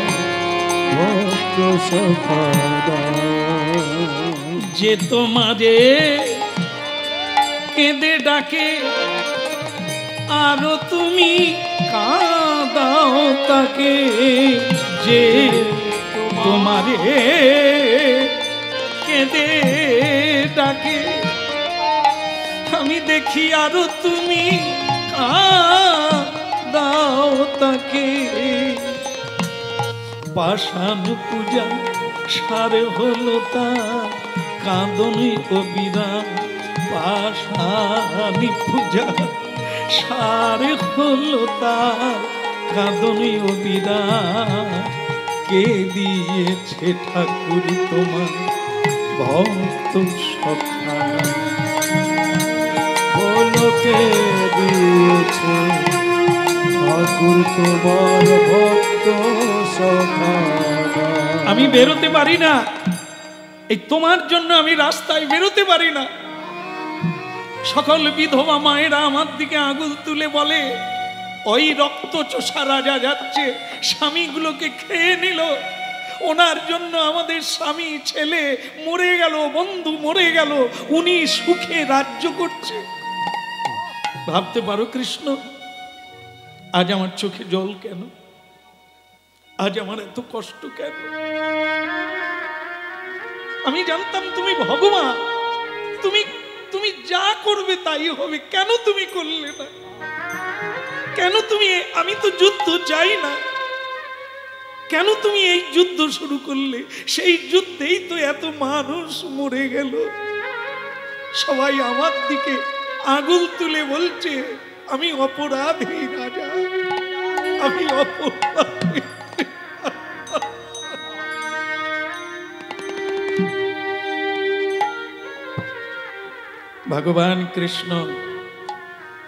ভক্ত সখা? যে তোমারে কেঁদে ডাকে আরো তুমি কাঁদাও তাকে। যে তোমারে কেঁদে ডাকে আমি দেখি আরো তুমি কাঁদাও তাকে। পাষাণ পূজা সারে হলো তার কাঁদনি অবিরাম। পাষাণ পূজা সারে হলো তার কাঁদনি অবিরাম। কে দিয়েছে ঠাকুর তোমার ভক্ত সখা? বলো কে দিয়েছে ঠাকুর তোমার ভক্ত সখা? আমি বেরোতে পারি না, এই তোমার জন্য আমি রাস্তায় বেরোতে পারি না। সকল বিধবা মায়েরা আমার দিকে আঙুল তুলে বলে ওই রক্তচোষা রাজা যাচ্ছে, স্বামীগুলোকে খেয়ে নিল, ওনার জন্য আমাদের স্বামী ছেলে মরে গেল, বন্ধু মরে গেল, উনি সুখে রাজ্য করছে। ভাবতে পারো কৃষ্ণ, আজ আমার চোখে জল কেন? আজ আমার এত কষ্ট কেন? আমি জানতাম তুমি ভগবান, তুমি তুমি যা করবে তাই হবে, কেন তুমি করলে না? কেন তুমি, আমি তো যুদ্ধ চাই না, কেন তুমি এই যুদ্ধ শুরু করলে? সেই যুদ্ধেই তো এত মানুষ মরে গেল। সবাই আমার দিকে আঙুল তুলে বলছে আমি অপরাধী রাজা, আমি অপরাধী। ভগবান কৃষ্ণ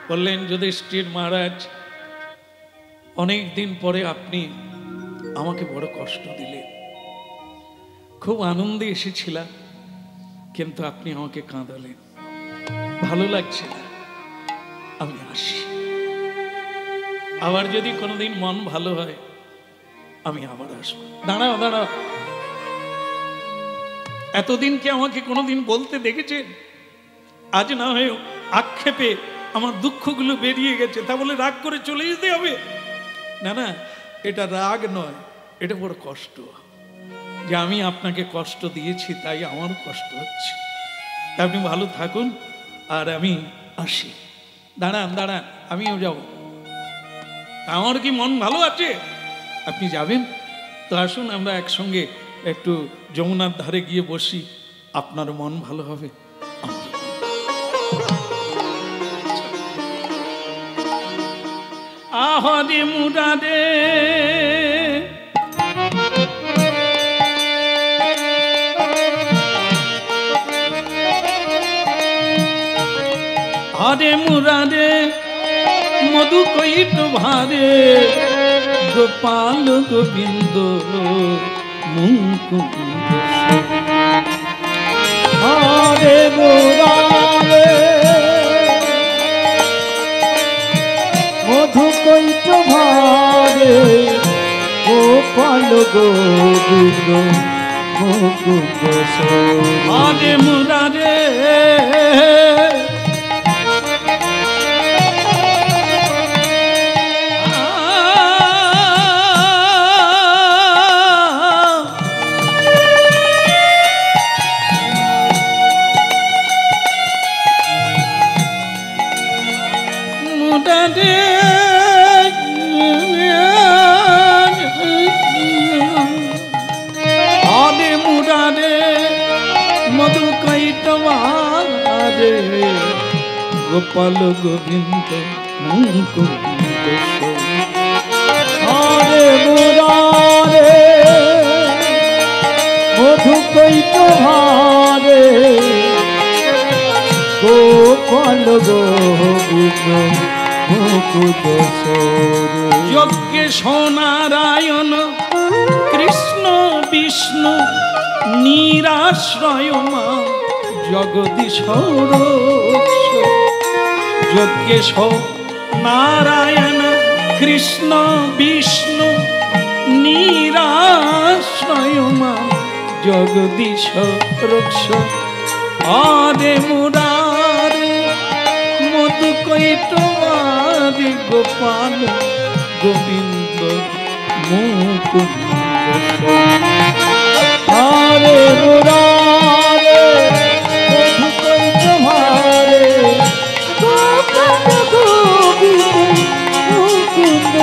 বললেন, যুধিষ্ঠির মহারাজ, অনেক দিন পরে আপনি আমাকে বড় কষ্ট দিলেন, খুব আনন্দে এসেছিলাম, কিন্তু আপনি আমাকে কাঁদালেন, ভালো লাগছে না, আমি আসি। আবার যদি কোনোদিন মন ভালো হয় আমি আবার আসবো। দাঁড়াও দাঁড়াও, এতদিন কি আমাকে কোনোদিন বলতে দেখেছেন? আজ না হয় আক্ষেপে আমার দুঃখগুলো বেরিয়ে গেছে, তা বলে রাগ করে চলে যেতে হবে? না না, এটা রাগ নয়, এটা বড় কষ্ট, যে আমি আপনাকে কষ্ট দিয়েছি তাই আমারও কষ্ট হচ্ছে। আপনি ভালো থাকুন আর আমি আসি। দাঁড়ান দাঁড়ান, আমিও যাব। আমার কি মন ভালো আছে? আপনি যাবেন তো আসুন, আমরা একসঙ্গে একটু যমুনার ধারে গিয়ে বসি, আপনার মন ভালো হবে। আহরে মুরাদে হরে মুরাদে মধু কৈট ভারে গোপাল গোবিন্দ মুকুন্দ। হরে মুরারে মধু কৈট ভারে গোপাল গোবিন্দ মুকুন্দ। হরে মুরারে গোপাল গোবিন্দ মুকুন্দ। হরে মুরারে মধু কৈট ভারে গোপাল গোবিন্দ মুকুন্দ। যজ্ঞেশ নারায়ণ কৃষ্ণ বিষ্ণু নিরাশ্রয় মা জগদীশ রক্ষ। যজ্ঞেশ নারায়ণ কৃষ্ণ বিষ্ণু নিরাশ্রয় মা জগদীশ রক্ষ। হরে মুরারে মধু কৈট ভারে গোপাল গোবিন্দ মুকুন্দ। হরে মুরারে মধু কৈট ভারে গোপাল গোবিন্দ মুকুন্দ।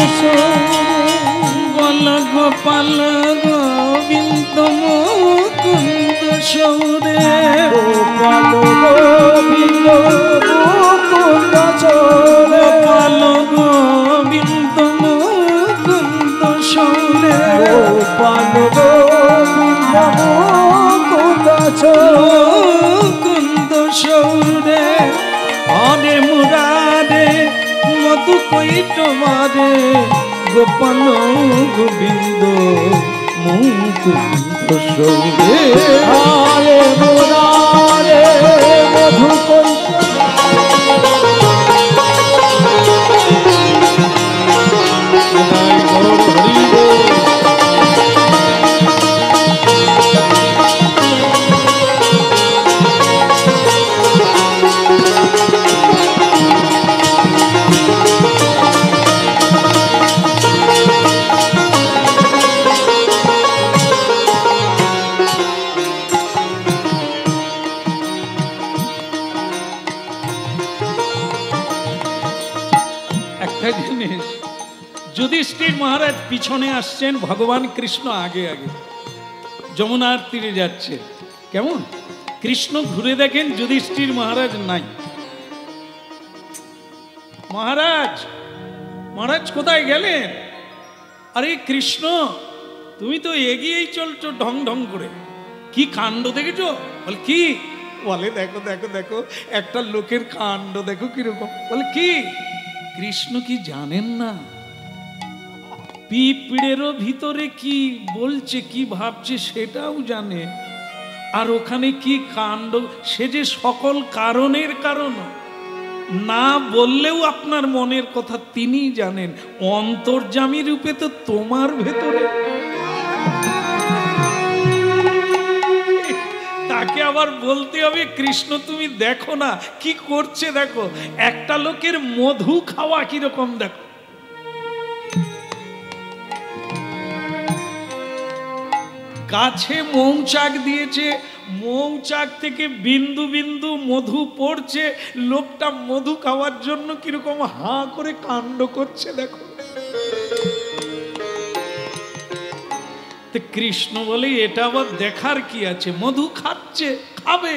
বল গোপাল গোবিন্দ মুকুন্দ সৌরে। গোপাল গোবিন্দ মুকুন্দ চোরে। গোপাল গোবিন্দ মুকুন্দ সৌরে। গোপাল গোবিন্দ মুকুন্দ চোরে। মুকুন্দ সৌরে। হরে মুরারে মধু কৈট ভারে গোপাল গোবিন্দ মুকুন্দ সৌরে। হরে মুরারে মধু কৈট মহারাজ পিছনে আসছেন, ভগবান কৃষ্ণ আগে আগে যমুনার তীরে যাচ্ছে। কেমন কৃষ্ণ ঘুরে দেখেন যুধিষ্ঠির মহারাজ নাই। মহারাজ মহারাজ কোথায় গেলেন? আরে কৃষ্ণ তুমি তো এগিয়েই চলছো ঢং ঢং করে, কি কাণ্ড দেখেছো? বলে কি? বলে দেখো দেখো দেখো একটা লোকের কাণ্ড দেখো কিরকম। বলে কি? কৃষ্ণ কি জানেন না পিঁপড়েরও ভিতরে কি বলছে কি ভাবছে সেটাও জানে, আর ওখানে কি কাণ্ড, সে যে সকল কারণের কারণ, না বললেও আপনার মনের কথা তিনি জানেন, অন্তর্যামী রূপে তো তোমার ভেতরে। তাকে আবার বলতে হবে কৃষ্ণ তুমি দেখো না কি করছে, দেখো একটা লোকের মধু খাওয়া কিরকম দেখো। গাছে মৌচাক দিয়েছে, মৌচাক থেকে বিন্দু বিন্দু মধু পড়ছে, লোকটা মধু খাওয়ার জন্য কিরকম হাঁ করে কাণ্ড করছে দেখো। কৃষ্ণ বলে এটা আবার দেখার কি আছে, মধু খাচ্ছে খাবে,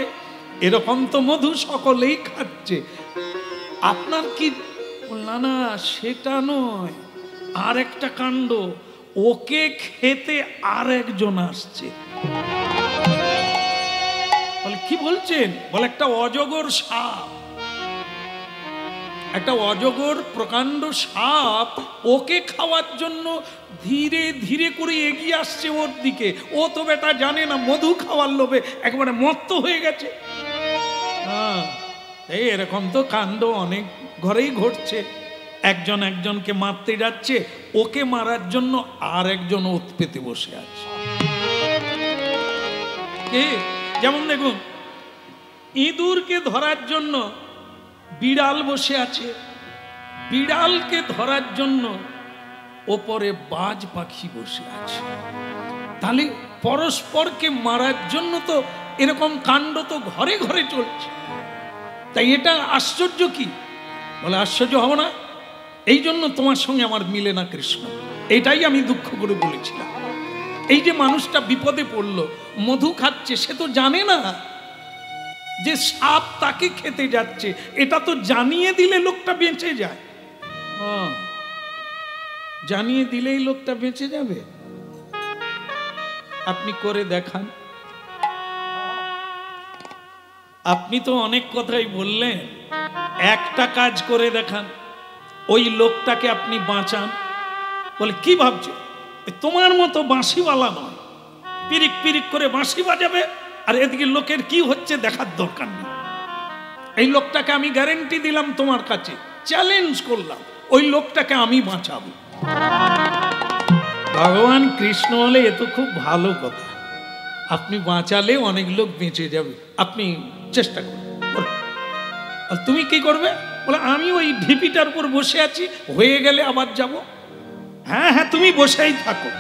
এরকম তো মধু সকলেই খাচ্ছে, আপনার কি? না না সেটা নয়, আর একটা কাণ্ড, ওকে খেতে আর একজন আসছে। বলে কি বলছেন? বলে একটা অজগর সাপ, একটা অজগর প্রকাণ্ড সাপ ওকে খাওয়ার জন্য ধীরে ধীরে করে এগিয়ে আসছে ওর দিকে। ও তো বেটা জানে না মধু খাওয়ার লোভে একেবারে মত্ত হয়ে গেছে। এই এরকম তো কাণ্ড অনেক ঘরেই ঘটছে, একজন একজনকে মারতে যাচ্ছে, ওকে মারার জন্য আর একজন ওত পেতে বসে আছে। যেমন দেখুন ইঁদুরকে ধরার জন্য বিড়াল বসে আছে, বিড়ালকে ধরার জন্য ওপরে বাজ পাখি বসে আছে। তাহলে পরস্পরকে মারার জন্য তো এরকম কাণ্ড তো ঘরে ঘরে চলছে। তাই এটা আশ্চর্য কি? বলে আশ্চর্য হব না, এই জন্য তোমার সঙ্গে আমার মিলে না কৃষ্ণ, এটাই আমি দুঃখ করে বলেছিলাম। এই যে মানুষটা বিপদে পড়লো, মধু খাচ্ছে, সে তো জানে না যে সাপ তাকে খেতে যাচ্ছে, এটা তো জানিয়ে দিলে লোকটা বেঁচে যায়। জানিয়ে দিলেই লোকটা বেঁচে যাবে। আপনি করে দেখান। আপনি তো অনেক কথাই বললেন, একটা কাজ করে দেখান, ওই লোকটাকে আপনি বাঁচান। বলে কি ভাবছো? তোমার মতো বাঁশিওয়ালা নয়, পিরিক পিরিক করে বাঁশি বাজাবে আর এদিকে লোকের কি হচ্ছে দেখার দরকার নেই। এই লোকটাকে আমি গ্যারেন্টি দিলাম, তোমার কাছে চ্যালেঞ্জ করলাম, ওই লোকটাকে আমি বাঁচাবো। ভগবান কৃষ্ণ বলে এ তো খুব ভালো কথা, আপনি বাঁচালে অনেক লোক বেঁচে যাবে, আপনি চেষ্টা করুন। আর তুমি কি করবে? বলে আমি ওই ঢিপিটার উপর বসে আছি, হয়ে গেলে আবার যাব। হ্যাঁ হ্যাঁ তুমি বসেই থাকো,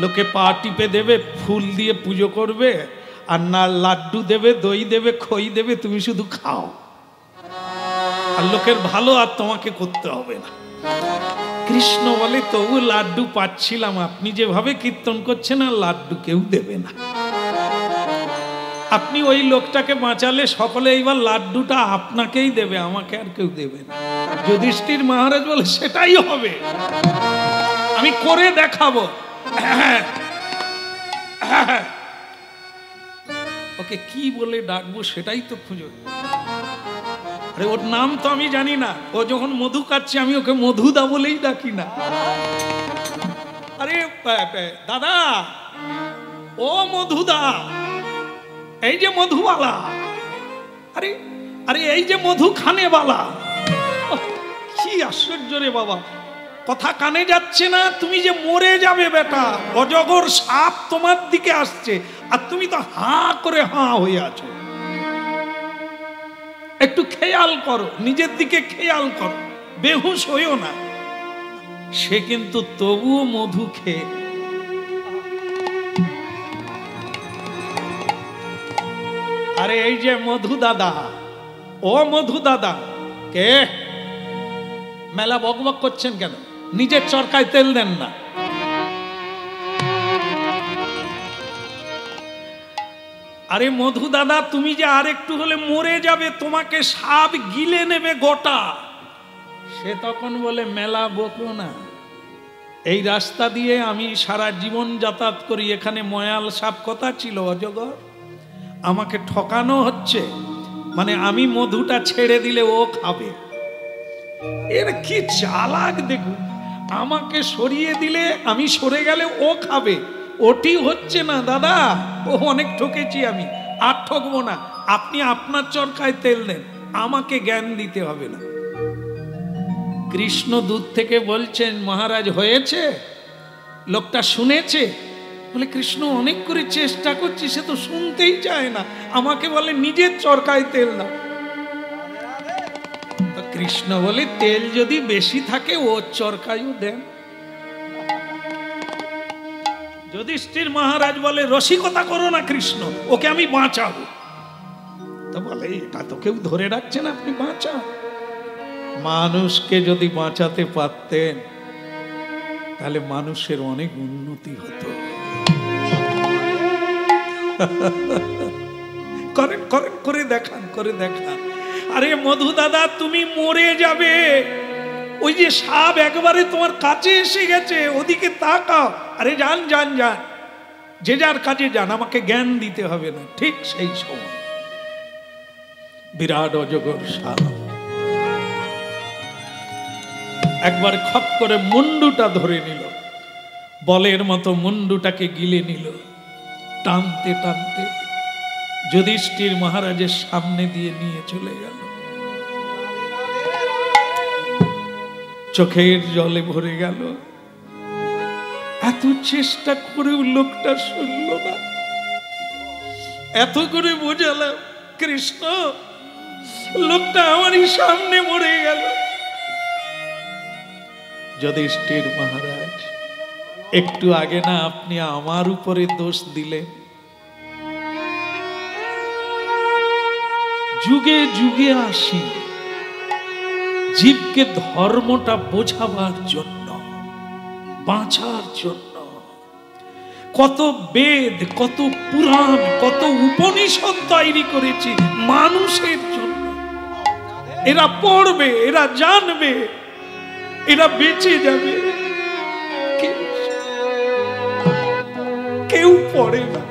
লোকে পা টিপে দেবে, ফুল দিয়ে পুজো করবে, আর না লাড্ডু দেবে, দই দেবে, খই দেবে, তুমি শুধু খাও, আর লোকের ভালো আর তোমাকে করতে হবে না। কৃষ্ণ বলে তবু লাড্ডু পাচ্ছিলাম, আপনি যেভাবে কীর্তন করছেন আর লাড্ডু কেউ দেবে না। আপনি ওই লোকটাকে বাঁচালে সকলে এইবার লাড্ডুটা আপনাকেই দেবে, আমাকে আর কেউ দেবে না। যুধিষ্ঠির মহারাজ বলে সেটাই হবে, আমি করে দেখাবো। ওকে কি বলে ডাকবো সেটাই তো খুঁজো। আরে ওর নাম তো আমি জানি না, ও যখন মধু খাচ্ছে আমি ওকে মধুদা বলেই ডাকি না। আরে দাদা, ও মধুদা, এই যে মধুবালা, আরে আরে এই যে মধু খানেবালা। কি আশ্চর্য রে বাবা, কথা কানে যাচ্ছে না, তুমি যে মরে যাবে বেটা, অজগর সাপ তোমার দিকে আসছে আর তুমি তো হাঁ করে হাঁ হয়ে আছো। একটু খেয়াল করো, নিজের দিকে খেয়াল করো, বেহুশ হইও না। সে কিন্তু তবুও মধু খেয়ে, আরে এই যে মধু দাদা, ও মধু দাদা, কে? মেলা বকবক করছেন কেন? নিজের চরকায় তেল দেন না। আরে মধু দাদা, তুমি যে আর একটু হলে মরে যাবে, তোমাকে সাপ গিলে নেবে গোটা। সে তখন বলে মেলা বকো না, এই রাস্তা দিয়ে আমি সারা জীবন যাতায়াত করি, এখানে ময়াল সাপ কথা ছিল অজগর, আমাকে ঠকানো হচ্ছে, মানে আমি মধুটা ছেড়ে দিলে ও খাবে। এর কি চালাক দেখুন, আমাকে সরিয়ে দিলে আমি সরে গেলে ও খাবে, ওটি হচ্ছে না দাদা, ও অনেক ঠকেছি আমি, আর ঠকবো না, আপনি আপনার চরকায় তেল দেন, আমাকে জ্ঞান দিতে হবে না। কৃষ্ণ দূর থেকে বলছেন মহারাজ হয়েছে? লোকটা শুনেছে? বলে কৃষ্ণ অনেক করে চেষ্টা করছি, সে তো শুনতেই চায় না, আমাকে বলে নিজের চরকায় তেল দাও। কৃষ্ণ বলে তেল যদি বেশি থাকে ওর চরকায়ও দেন। যুধিষ্ঠির মহারাজ বলে রসিকতা করো না কৃষ্ণ, ওকে আমি বাঁচাবো। তো বলে এটা তো কেউ ধরে রাখছে না, আপনি বাঁচান। মানুষকে যদি বাঁচাতে পারতেন তাহলে মানুষের অনেক উন্নতি হতো। করেন করেন, করে দেখান, করে দেখান। আরে মধু দাদা, তুমি মরে যাবে, ওই যে সাপ একবারে তোমার কাছে এসে গেছে, ওদিকে তাকাও। আরে যান যান যান, যে যার কাজে যান, আমাকে জ্ঞান দিতে হবে না। ঠিক সেই সময় বিরাট অজগর সাপ একবার খপ করে মুন্ডুটা ধরে নিল, বলের মতো মুন্ডুটাকে গিলে নিল, টানতে টানতে যুধিষ্ঠির মহারাজের সামনে দিয়ে নিয়ে চলে গেল। চোখের জলে ভরে গেল, এত চেষ্টা করেও লোকটা শুনল না। এত করে বোঝালাম কৃষ্ণ, লোকটা আমারই সামনে মরে গেল। যুধিষ্ঠির মহারাজ, একটু আগে না আপনি আমার উপরে দোষ দিলেন, যুগে যুগে আসি জীবকে ধর্মটা বোঝাবার জন্য, বাঁচার জন্য। কত বেদ, কত পুরাণ, কত উপনিষদ তৈরি করেছি মানুষের জন্য। এরা পড়বে, এরা জানবে, এরা বেঁচে যাবে। কেউ পড়ে না,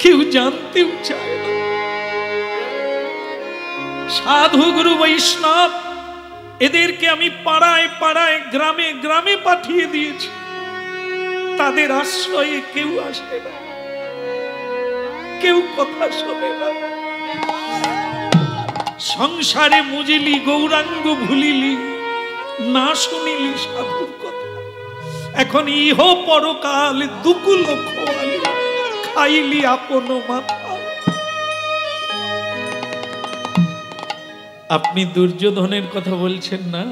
কেউ জানতেও চায় না। সাধু গুরু বৈষ্ণব এদেরকে আমি পাড়ায় পাড়ায়, গ্রামে গ্রামে পাঠিয়ে দিয়েছি, তাদের আশ্রয়ে কেউ আসে না, কেউ কথা শোনে না। সংসারে মুজিলি গৌরাঙ্গ ভুলিলি, না শুনিলি সাধুর কথা। এখন ইহ পরকাল দুকুল খোয়ালি, খাইলি আপন মাথা। আপনি দুর্যোধনের কথা বলছেন না,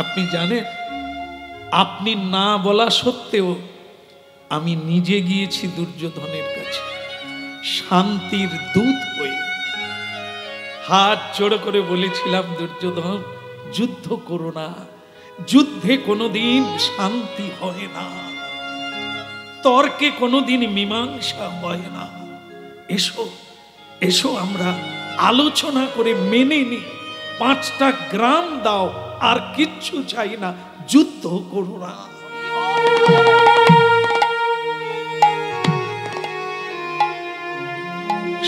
আপনি জানেন আপনি না বলা সত্ত্বেও আমি নিজে গিয়েছি দুর্যোধনের কাছে শান্তির দূত হয়ে, হাত জোড় করে বলেছিলাম দুর্যোধন যুদ্ধ করো না, যুদ্ধে কোনোদিন শান্তি হয় না, তর্কে কোনোদিন মীমাংসা হয় না। এসো এসো আমরা আলোচনা করে মেনে নি, 5টা গ্রাম দাও, আর কিচ্ছু চাই না, যুদ্ধ করো না।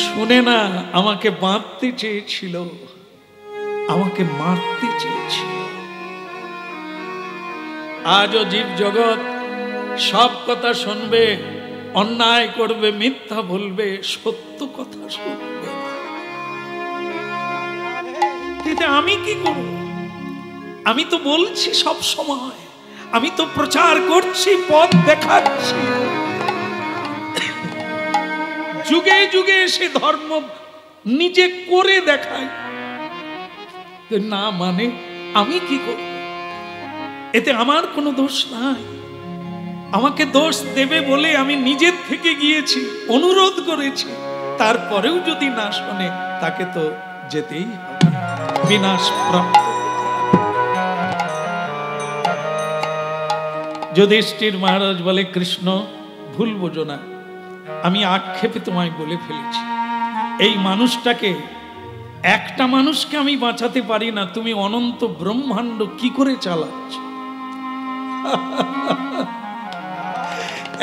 শুনে না আমাকে বাঁধতে চেয়েছিল, আমাকে মারতে চেয়েছিল। আজও জীব জগৎ সব কথা শুনবে, অন্যায় করবে, মিথ্যা বলবে, সত্য কথা শুনবে। আমি কি করব? আমি তো বলছি সব সময়, আমি তো প্রচার করছি, পথ দেখাচ্ছি, যুগে যুগে সে ধর্ম নিজে করে দেখায় না, মানে আমি কি করব? এতে আমার কোনো দোষ নাই। আমাকে দোষ দেবে বলে আমি নিজের থেকে গিয়েছি, অনুরোধ করেছি, তারপরেও যদি না শোনে তাকে তো যেতেই হবে, বিনাশ প্রাপ্ত। যুধিষ্ঠির মহারাজ বলে, কৃষ্ণ ভুল বোঝো না, আমি আক্ষেপে তোমায় বলে ফেলেছি। এই মানুষটাকে, একটা মানুষকে আমি বাঁচাতে পারি না, তুমি অনন্ত ব্রহ্মাণ্ড কি করে চালাচ্ছ?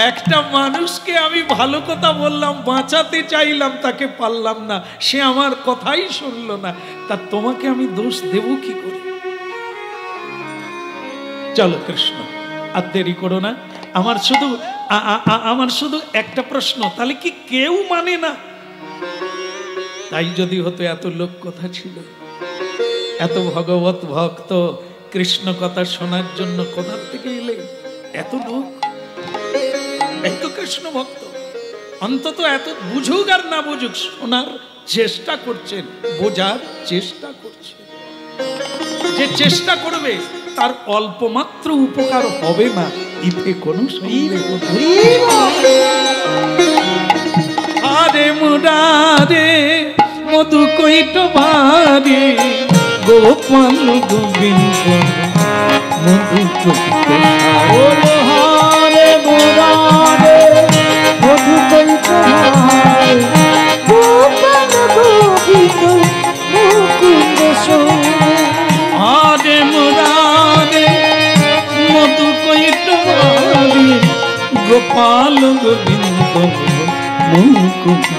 একটা মানুষকে আমি ভালো কথা বললাম, বাঁচাতে চাইলাম, তাকে পারলাম না, সে আমার কথাই শুনলো না, তা তোমাকে আমি দোষ দেব কি করে? চলো কৃষ্ণ, আর দেরি করো না। আমার শুধু একটা প্রশ্ন, তাহলে কি কেউ মানে না? তাই যদি হতো, এত লোক কথা ছিল, এত ভগবত ভক্ত কৃষ্ণ কথা শোনার জন্য কোথার থেকে এলে এত লোক, এত কৃষ্ণ ভক্ত, অন্তত এত বুঝুক আর না বুঝুক শোনার চেষ্টা করছেন, বোঝার চেষ্টা করছেন। যে চেষ্টা করবে তার অল্প মাত্র উপকার হবে না, ইতে কোনো সন্দেহ নেই। আরে মুরারে মধু কৈট বারে গোপাল গোবিন্দ মধু কৈট হরে মুরারে মধু কৈট বারে গোপাল গোবিন্দ মুকুন্দ সোরে। আরে মুরারে মধু কৈট বারে গোপাল গোবিন্দ মুকুন্দ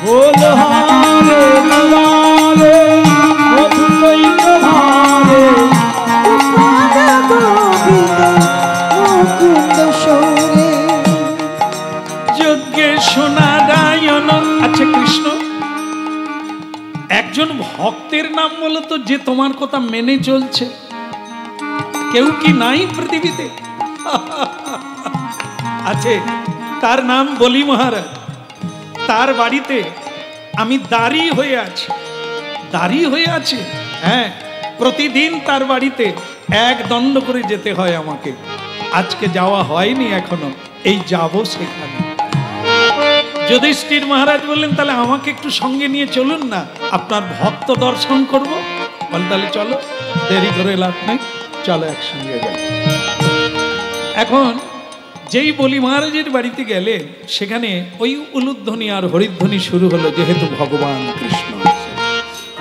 বল হরে মুরারে মধু কৈট বারে গোপাল গোবিন্দ মুকুন্দ সোরে। যজ্ঞেশ নারায়ণ। আচ্ছা কৃষ্ণ, একজন ভক্তের নাম বলো তো যে তোমার কথা মেনে চলছে, কেউ কি নাই পৃথিবীতে? আছে, তার নাম বলি মহারাজ। তার বাড়িতে আমি দাঁড়ি হয়ে আছি, দাঁড়ি হয়ে আছে। হ্যাঁ, প্রতিদিন তার বাড়িতে এক দণ্ড করে যেতে হয় আমাকে। আজকে যাওয়া হয়নি এখনো, এই যাব সেখানে। যুধিষ্ঠির মহারাজ বললেন, তাহলে আমাকে একটু সঙ্গে নিয়ে চলুন না, আপনার ভক্ত দর্শন করব। বল তাহলে চলো, দেরি করে লাভ নেই, চলো একসঙ্গে যাই। এখন যেই বলি মহারাজের বাড়িতে গেলে সেখানে ওই উলুধ্বনি আর হরিধ্বনি শুরু হলো, যেহেতু ভগবান কৃষ্ণ।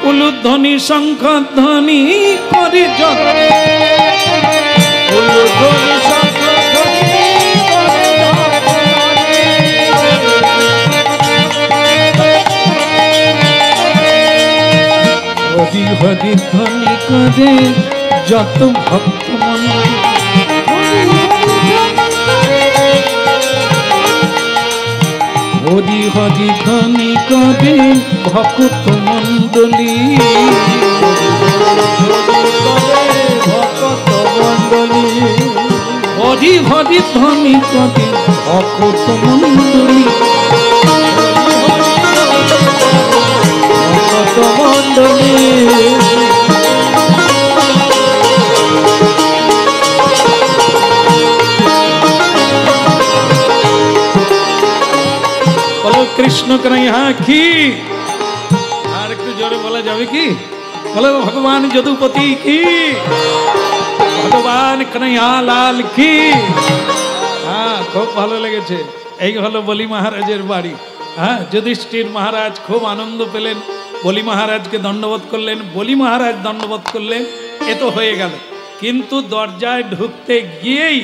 উলুধ্বনি শঙ্খধ্বনি করে যত, উলুধ্বনি শঙ্খধ্বনি হরি হরি ধ্বনি করে যত ভক্ত মন, হরি হরি ধ্বনি করে ভক্ত মণ্ডলী, ভক্ত মণ্ডলী, হরি হরি ধ্বনি করে ভক্ত মণ্ডলী, ভক্ত মণ্ডলী। বলো কৃষ্ণ কানাইয়া কি? আর একটু জোরে বলা যাবে কি? বলো ভগবান যদুপতি কি, ভগবান কানাইয়া লাল কি। হ্যাঁ, খুব ভালো লেগেছে। এই হলো বলি মহারাজের বাড়ি। হ্যাঁ, যুধিষ্ঠির মহারাজ খুব আনন্দ পেলেন, বলি মহারাজকে দণ্ডবোধ করলেন, বলি মহারাজ দণ্ডবোধ করলেন, এ তো হয়ে গেল। কিন্তু দরজায় ঢুকতে গিয়েই,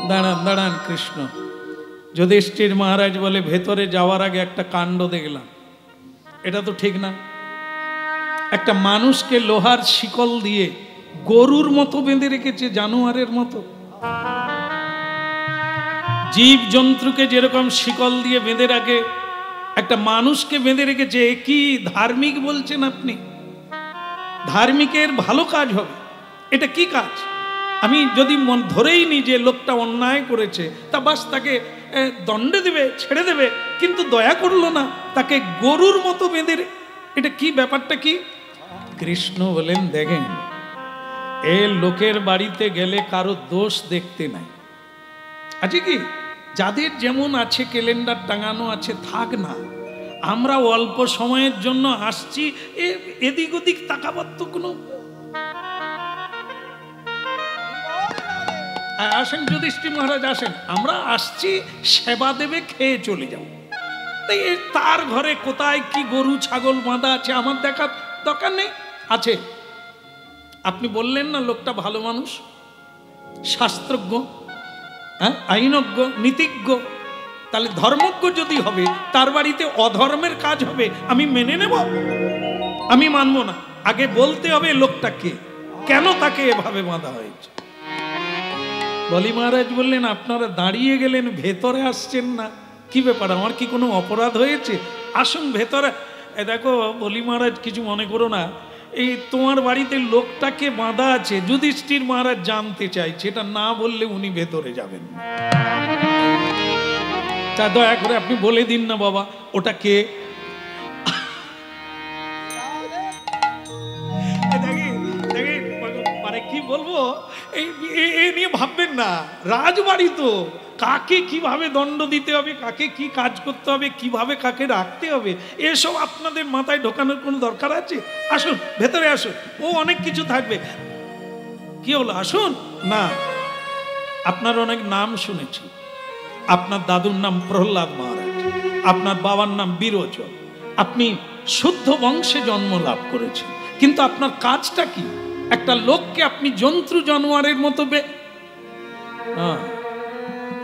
দাঁড়ান দাঁড়ান কৃষ্ণ, যুধিষ্ঠির মহারাজ বলে, ভেতরে যাওয়ার আগে একটা কাণ্ড দেখলাম, এটা তো ঠিক না। একটা মানুষকে লোহার শিকল দিয়ে গরুর মতো বেঁধে রেখেছে, জানোয়ারের মতো। জীব জন্তুকে যেরকম শিকল দিয়ে বেঁধে রাখে, একটা মানুষকে বেঁধে রেখেছে। কি ধার্মিক বলছেন আপনি? ধার্মিকের ভালো কাজ হবে, এটা কি কাজ? আমি যদি মন ধরেই নি যে লোকটা অন্যায় করেছে, তা বাস তাকে দণ্ডে দেবে, ছেড়ে দেবে, কিন্তু দয়া করলো না, তাকে গরুর মতো বেঁধে। এটা কি ব্যাপারটা কি? কৃষ্ণ বলেন, দেখেন, এ লোকের বাড়িতে গেলে কারো দোষ দেখতে নাই। আছে কি? যাদের যেমন আছে, ক্যালেন্ডার টাঙানো আছে, থাক না। আমরা অল্প সময়ের জন্য আসছি, এদিক ওদিক তাকাবার তো কোনো আসেন যুধিষ্ঠির মহারাজ আসেন, আমরা আসছি সেবা দেবে, খেয়ে চলে যাব। তাই তার ঘরে কোথায় কি গরু ছাগল বাঁধা আছে আমার দেখার দরকার নেই। আছে, আপনি বললেন না লোকটা ভালো মানুষ, শাস্ত্রজ্ঞ, হ্যাঁ, আইনজ্ঞ, নীতিজ্ঞ, তাহলে ধর্মজ্ঞ যদি হবে তার বাড়িতে অধর্মের কাজ হবে আমি মেনে নেব? আমি মানব না। আগে বলতে হবে লোকটাকে কেন তাকে এভাবে বাঁধা হয়েছে। বলি মহারাজ বললেন আপনারা দাঁড়িয়ে গেলেন, ভেতরে আসছেন না, কি ব্যাপার, আমার কি কোনো অপরাধ হয়েছে? আসুন ভেতরে। দেখো বলি মহারাজ কিছু মনে করো না, এই তোমার বাড়িতে লোকটাকে বাঁধা আছে যুধিষ্ঠির মহারাজ জানতে চাইছে, এটা না বললে উনি ভেতরে যাবেন না। তা দয়া করে আপনি বলে দিন না বাবা ওটা কে। মানে কি বলবো, এই নিয়ে ভাববেন না। রাজবাড়ি তো, কাকে কিভাবে দণ্ড দিতে হবে, কাকে কি কাজ করতে হবে, কিভাবে কাকে রাখতে হবে, এসব আপনাদের মাথায় ঢোকানোর কোনো দরকার আছে? আসুন ভেতরে আসুন, ও অনেক কিছু থাকবে। কি হলো, আসুন না। আপনার অনেক নাম শুনেছি, আপনার দাদুর নাম প্রহ্লাদ মহারাজ, আপনার বাবার নাম বিরোচন, আপনি শুদ্ধ বংশে জন্ম লাভ করেছেন, কিন্তু আপনার কাজটা কি? একটা লোককে আপনি জন্তু জানোয়ারের মতো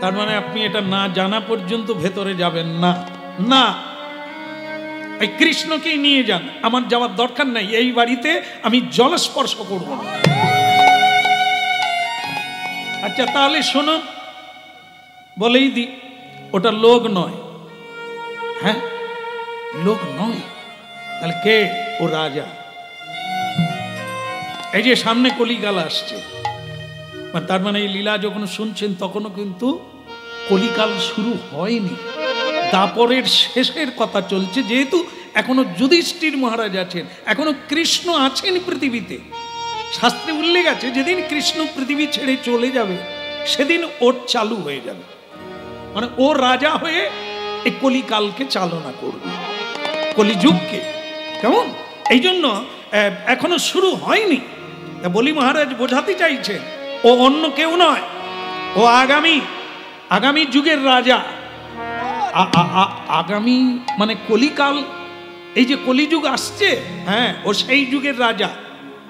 তার মানে আপনি এটা না জানা পর্যন্ত ভেতরে যাবেন না। না, এই কৃষ্ণকেই নিয়ে যান, আমার যাওয়ার দরকার নাই। এই বাড়িতে আমি জলস্পর্শ করব না। আচ্ছা তাহলে শোনো, বলেই দি, ওটা লোক নয়। হ্যাঁ, লোক নয়, তাহলে কে? ও রাজা। এই যে সামনে কলিকাল আসছে, তার মানে এই লীলা যখন শুনছেন তখনও কিন্তু কলিকাল শুরু হয়নি, দাপরের শেষের কথা চলছে। যেহেতু এখনো যুধিষ্ঠির মহারাজ আছেন, এখনো কৃষ্ণ আছেন পৃথিবীতে। শাস্ত্রে উল্লেখ আছে যেদিন কৃষ্ণ পৃথিবী ছেড়ে চলে যাবে সেদিন ওর চালু হয়ে যাবে, মানে ও রাজা হয়ে এই কলিকালকে চালনা করবে, কলিযুগকে। কেমন? এই জন্য এখনো শুরু হয়নি। বলি মহারাজ বোঝাতে চাইছেন ও অন্য কেউ নয়, ও আগামী যুগের রাজা। আগামী মানে কলিকাল, এই যে কলিযুগ আসছে, হ্যাঁ, ও সেই যুগের রাজা।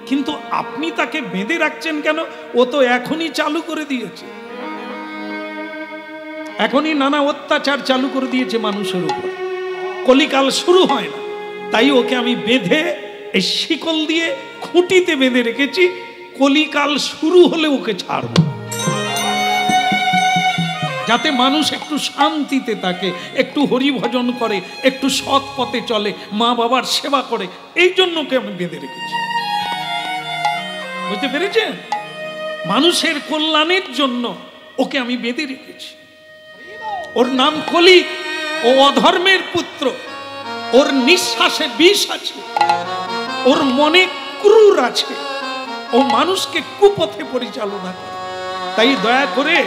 কিন্তু আপনি তাকে বেঁধে রাখছেন কেন? ও তো এখনই চালু করে দিয়েছে, এখনই নানা অত্যাচার চালু করে দিয়েছে মানুষের উপর। কলিকাল শুরু হয় না, তাই ওকে আমি বেঁধে এই শিকল দিয়ে খুঁটিতে বেঁধে রেখেছি। কলিকাল শুরু হলে ওকে ছাড়ব, যাতে মানুষ একটু শান্তিতে থাকে, একটু হরিভজন করে, একটু সৎ পথে চলে, মা বাবার সেবা করে। এই জন্য ওকে আমি বেঁধে রেখেছি। বুঝতে পেরেছেন? মানুষের কল্যাণের জন্য ওকে আমি বেঁধে রেখেছি। ওর নাম কলি, ও অধর্মের পুত্র, ওর নিঃশ্বাসে বিষ আছে, ওর মনে ক্রূর আছে, ও মানুষকে কুপথে পরিচালনা করে। তাই দয়া করে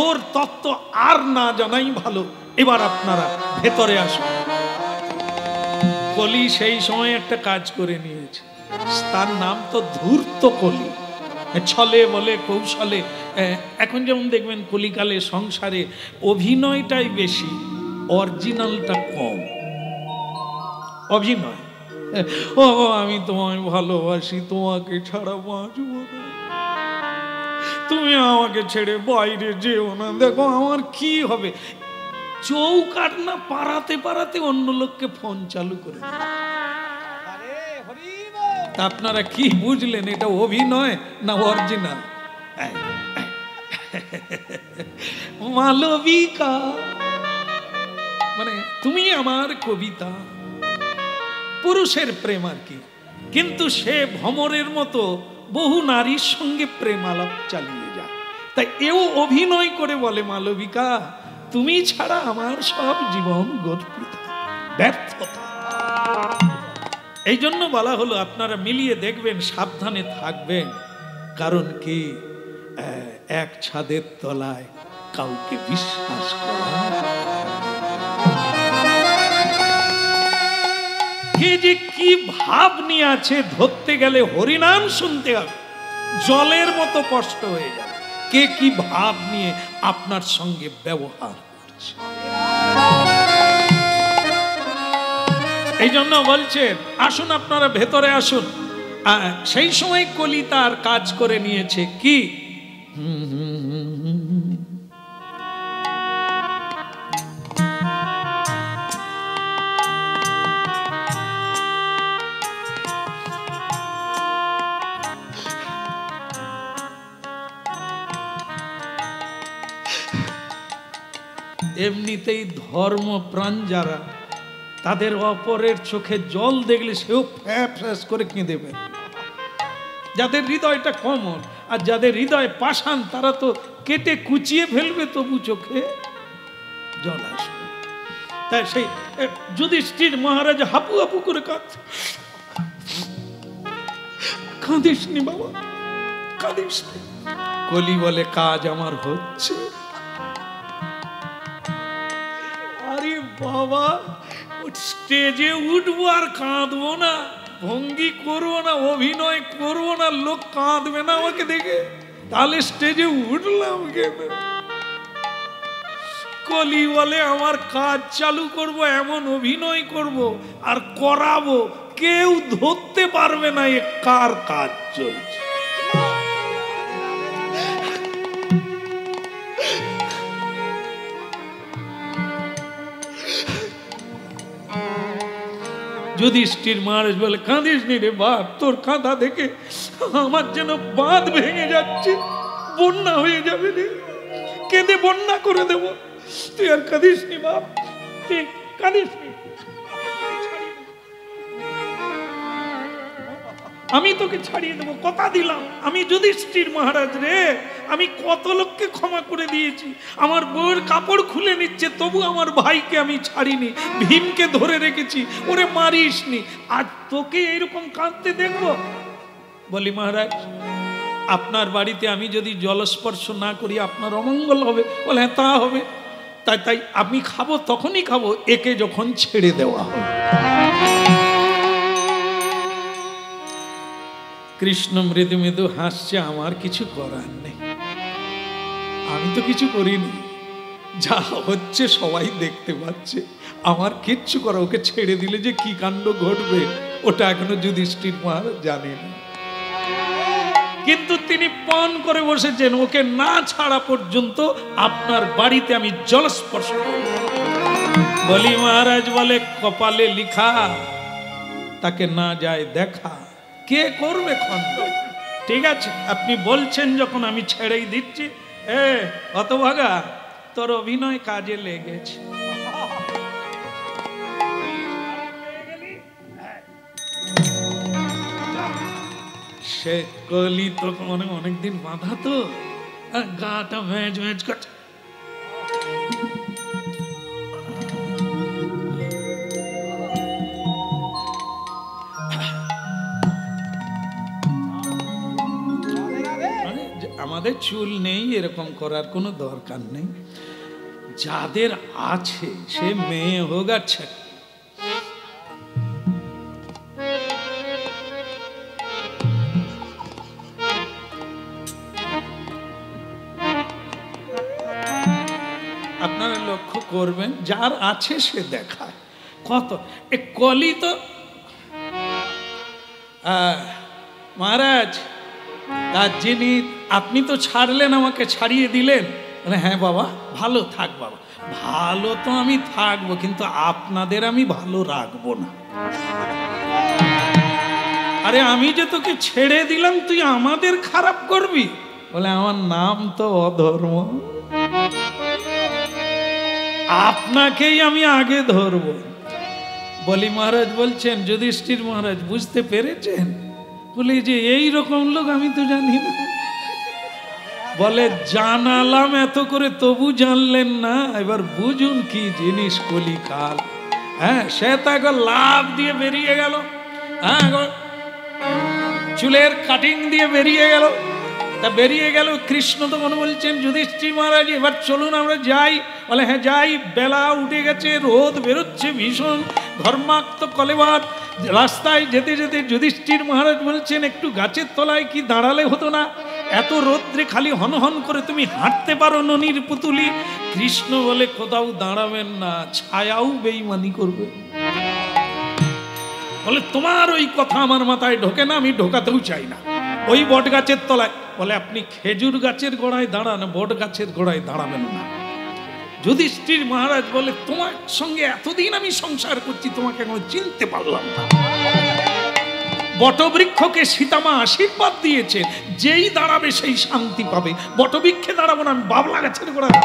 ওর তত্ত্ব আর না জানাই ভালো। এবার আপনারা ভেতরে আসুন। কলি সেই সময় একটা কাজ করে নিয়েছে, তার নাম তো ধূর্ত কলি। ছলে বলে কৌশলে, এখন যেমন দেখবেন কলিকালে সংসারে অভিনয়টাই বেশি, অরিজিনালটা কম। অভিনয়, ও আমি তোমায় ভালোবাসি, তোমাকে ছাড়া বাঁচব না, তুমি আমাকে ছেড়ে বাইরে যেও না, দেখো আমার কি হবে। চৌকাট না পাড়াতে পাড়াতে অন্য লোককে ফোন চালু করে। আপনারা কি বুঝলেন এটা অভিনয় না অরিজিনাল? মালবিকা মানে তুমি আমার কবিতা, পুরুষের প্রেম আর কি। কিন্তু সে ভ্রমরের মতো বহু নারীর সঙ্গে প্রেম আলাপ চালিয়ে যায়। তাই এও অভিনয় করে বলে, মালবিকা তুমি ছাড়া আমার সব জীবন গর্বিত, ব্যর্থতা। এই জন্য বলা হলো আপনারা মিলিয়ে দেখবেন, সাবধানে থাকবেন। কারণ কি, এক ছাদের তলায় কাউকে বিশ্বাস করা, কে যে কি ভাব নিয়ে আছে ধরতে গেলে হরিনাম শুনতে হবে, জলের মতো কষ্ট হয়ে যাবে। কে কি ভাব নিয়ে আপনার সঙ্গে ব্যবহার করছে। এই জন্য বলছেন আসুন আপনারা ভেতরে আসুন। সেই সময় কলি তার কাজ করে নিয়েছে কি, এমনিতেই ধর্মপ্রাণ যারা, তাদের অপরের চোখে জল দেখলে সেও ফ্যাস করে কেঁদেবে। যাদের হৃদয়টা কোমল আর যাদের হৃদয় পাষাণ, তারা তো কেটে কুচিয়ে ফেলবে, তবু চোখে জল আসবে। তাই সেই যুধিষ্ঠির মহারাজ হাপু হাপু করে কাঁদছে। কাঁদিস নি বাবা, কাঁদিস নি। কলি বলে কাজ আমার হচ্ছে। আরে বাবা, স্টেজে উঠবো আর কাঁদবো না, ভঙ্গি করবো না, অভিনয় করবো না, লোক কাঁদবে না আমাকে দেখে, তাহলে স্টেজে উঠলাম কেন? কলি বলে আমার কাজ চালু করব, এমন অভিনয় করব আর করাবো, কেউ ধরতে পারবে না এ কার কাজ চলছে। যুধিষ্ঠির মহারাজ বলে কাঁদিস নি রে বাপ, তোর কাঁদা দেখে আমার যেন বাঁধ ভেঙে যাচ্ছে, বন্যা হয়ে যাবে রে, কেঁদে বন্যা করে দেব। তুই আর কাঁদিস নি বাপ, তুই কাঁদিস নি, আমি তোকে ছাড়িয়ে দেবো, কথা দিলাম। আমি যুধিষ্ঠির মহারাজ রে, আমি কত লোককে ক্ষমা করে দিয়েছি, আমার বউয়ের কাপড় খুলে নিচ্ছে, তবু আমার ভাইকে আমি ছাড়িনি, ভীমকে ধরে রেখেছি, ওরে মারিস নি, আজ তোকে এইরকম কাঁদতে দেখবো? বলি মহারাজ, আপনার বাড়িতে আমি যদি জলস্পর্শ না করি আপনার অমঙ্গল হবে। বলে হ্যাঁ তা হবে, তাই আমি খাবো, তখনই খাবো একে যখন ছেড়ে দেওয়া হবে। কৃষ্ণ মৃদু মৃদু হাসছে, আমার কিছু করার নেই, আমি তো কিছু করিনি, যা হচ্ছে সবাই দেখতে পাচ্ছে, আমার কিচ্ছু করা, ওকে ছেড়ে দিলে যে কি কাণ্ড ঘটবে ওটা এখনো যুধিষ্ঠির মহারাজ জানেন। কিন্তু তিনি পণ করে বসেছেন, ওকে না ছাড়া পর্যন্ত আপনার বাড়িতে আমি জলস্পর্শ করব। বলি মহারাজ বলে কপালে লিখা, তাকে না যায় দেখা, কে করবে খন্ড? ঠিক আছে, আপনি বলছেন যখন আমি ছেড়েই দিচ্ছি। হতভাগা, তোর অভিনয় কাজে লেগেছে। সে কলি তো অনেকদিন বাঁধা, তো গাটা ভেজ ভেজ করছে। আমাদের চুল নেই, এরকম করার কোনো দরকার নেই। যাদের আছে, সে মেয়ে হোক আর ছেলে, আপনারা লক্ষ্য করবেন, যার আছে সে দেখায় কত। এ কলি তো মহারাজ, তার যিনি, আপনি তো ছাড়লেন, আমাকে ছাড়িয়ে দিলেন। বলে হ্যাঁ বাবা, ভালো থাক বাবা। ভালো তো আমি থাকবো, কিন্তু আপনাদের আমি ভালো রাখবো না। আরে আমি যে তোকে ছেড়ে দিলাম, তুই আমাদের খারাপ করবি? বলে আমার নাম তো অধর্ম, আপনাকেই আমি আগে ধরবো। বলি মহারাজ বলছেন, যুধিষ্ঠির মহারাজ বুঝতে পেরেছেন? বলে যে এই রকম লোক আমি তো জানি না। বলে জানালাম এত করে, তবু জানলেন না, এবার বুঝুন কি জিনিস কলিকাল। হ্যাঁ, সে তো একবার লাভ দিয়ে বেরিয়ে গেল, হ্যাঁ চুলের কাটিং দিয়ে বেরিয়ে গেল। তা বেরিয়ে গেল, কৃষ্ণ তখন বলছেন যুধিষ্ঠির মহারাজ এবার চলুন আমরা যাই। বলে হ্যাঁ যাই, বেলা উঠে গেছে, রোদ বেরোচ্ছে ভীষণ, ধর্মাক্ত কলেবাদ। রাস্তায় যেতে যেতে যুধিষ্ঠির মহারাজ বলছেন একটু গাছের তলায় কি দাঁড়ালে হতো না? এত রৌদ্রে খালি হনহন করে তুমি হাঁটতে পারো ননির পুতুলি? কৃষ্ণ বলে কোথাও দাঁড়াবেন না, ছায়াও বেঈমানি করবে। বলে তোমার ওই কথা আমার মাথায় ঢোকে না, আমি ঢোকাতেও চাই না। ওই বট গাছের তলায়, বলে আপনি খেজুর গাছের গোড়ায় দাঁড়ান, বট গাছের গোড়ায় দাঁড়াবেন না। যুধিষ্ঠির মহারাজ বলে তোমার সঙ্গে এতদিন আমি সংসার করছি, তোমাকে এখন চিনতে পারলাম না। বটবৃক্ষকে সীতামা আশীর্বাদ দিয়েছে, যেই দাঁড়াবে সেই শান্তি পাবে। বটবৃক্ষে দাঁড়াবো না, আমি বাবলা গাছের গোড়ায়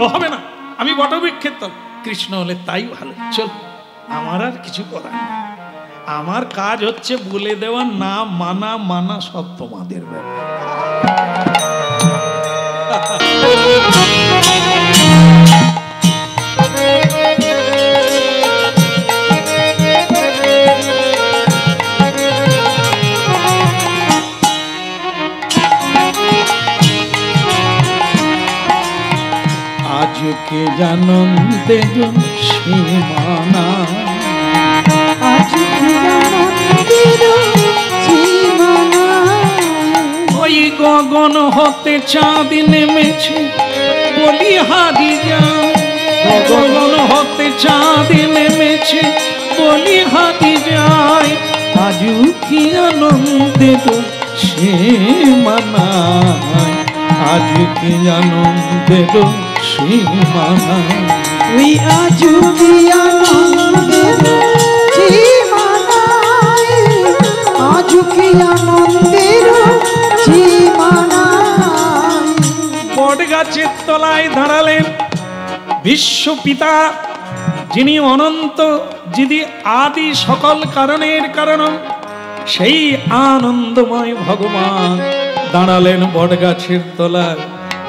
ও হবে না, আমি বটবৃক্ষের তল। কৃষ্ণ হলে তাই ভালো, চল আমার আর কিছু করার নেই। আমার কাজ হচ্ছে বলে দেওয়া, না মানা মানা সব তোমাদের ব্যাপার। আজকে জানন্তে সীমানা, ওই গগন হতে চাঁদ নেমেছে বলি হারি যায়, গগন হতে চাঁদ নেমেছে বলি হারি যায়। আজু কি আনন্দের সীমানা, আজু কি আনন্দের সীমানা, ওই আজু কি আনন্দের সীমানা, আজু কি আনন্দের সীমানা। বট গাছের তলায় দাঁড়ালেন বিশ্বপিতা, যিনি অনন্ত, যিনি আদি সকল কারণের কারণ, সেই আনন্দময় ভগবান দাঁড়ালেন বট গাছের তলায়।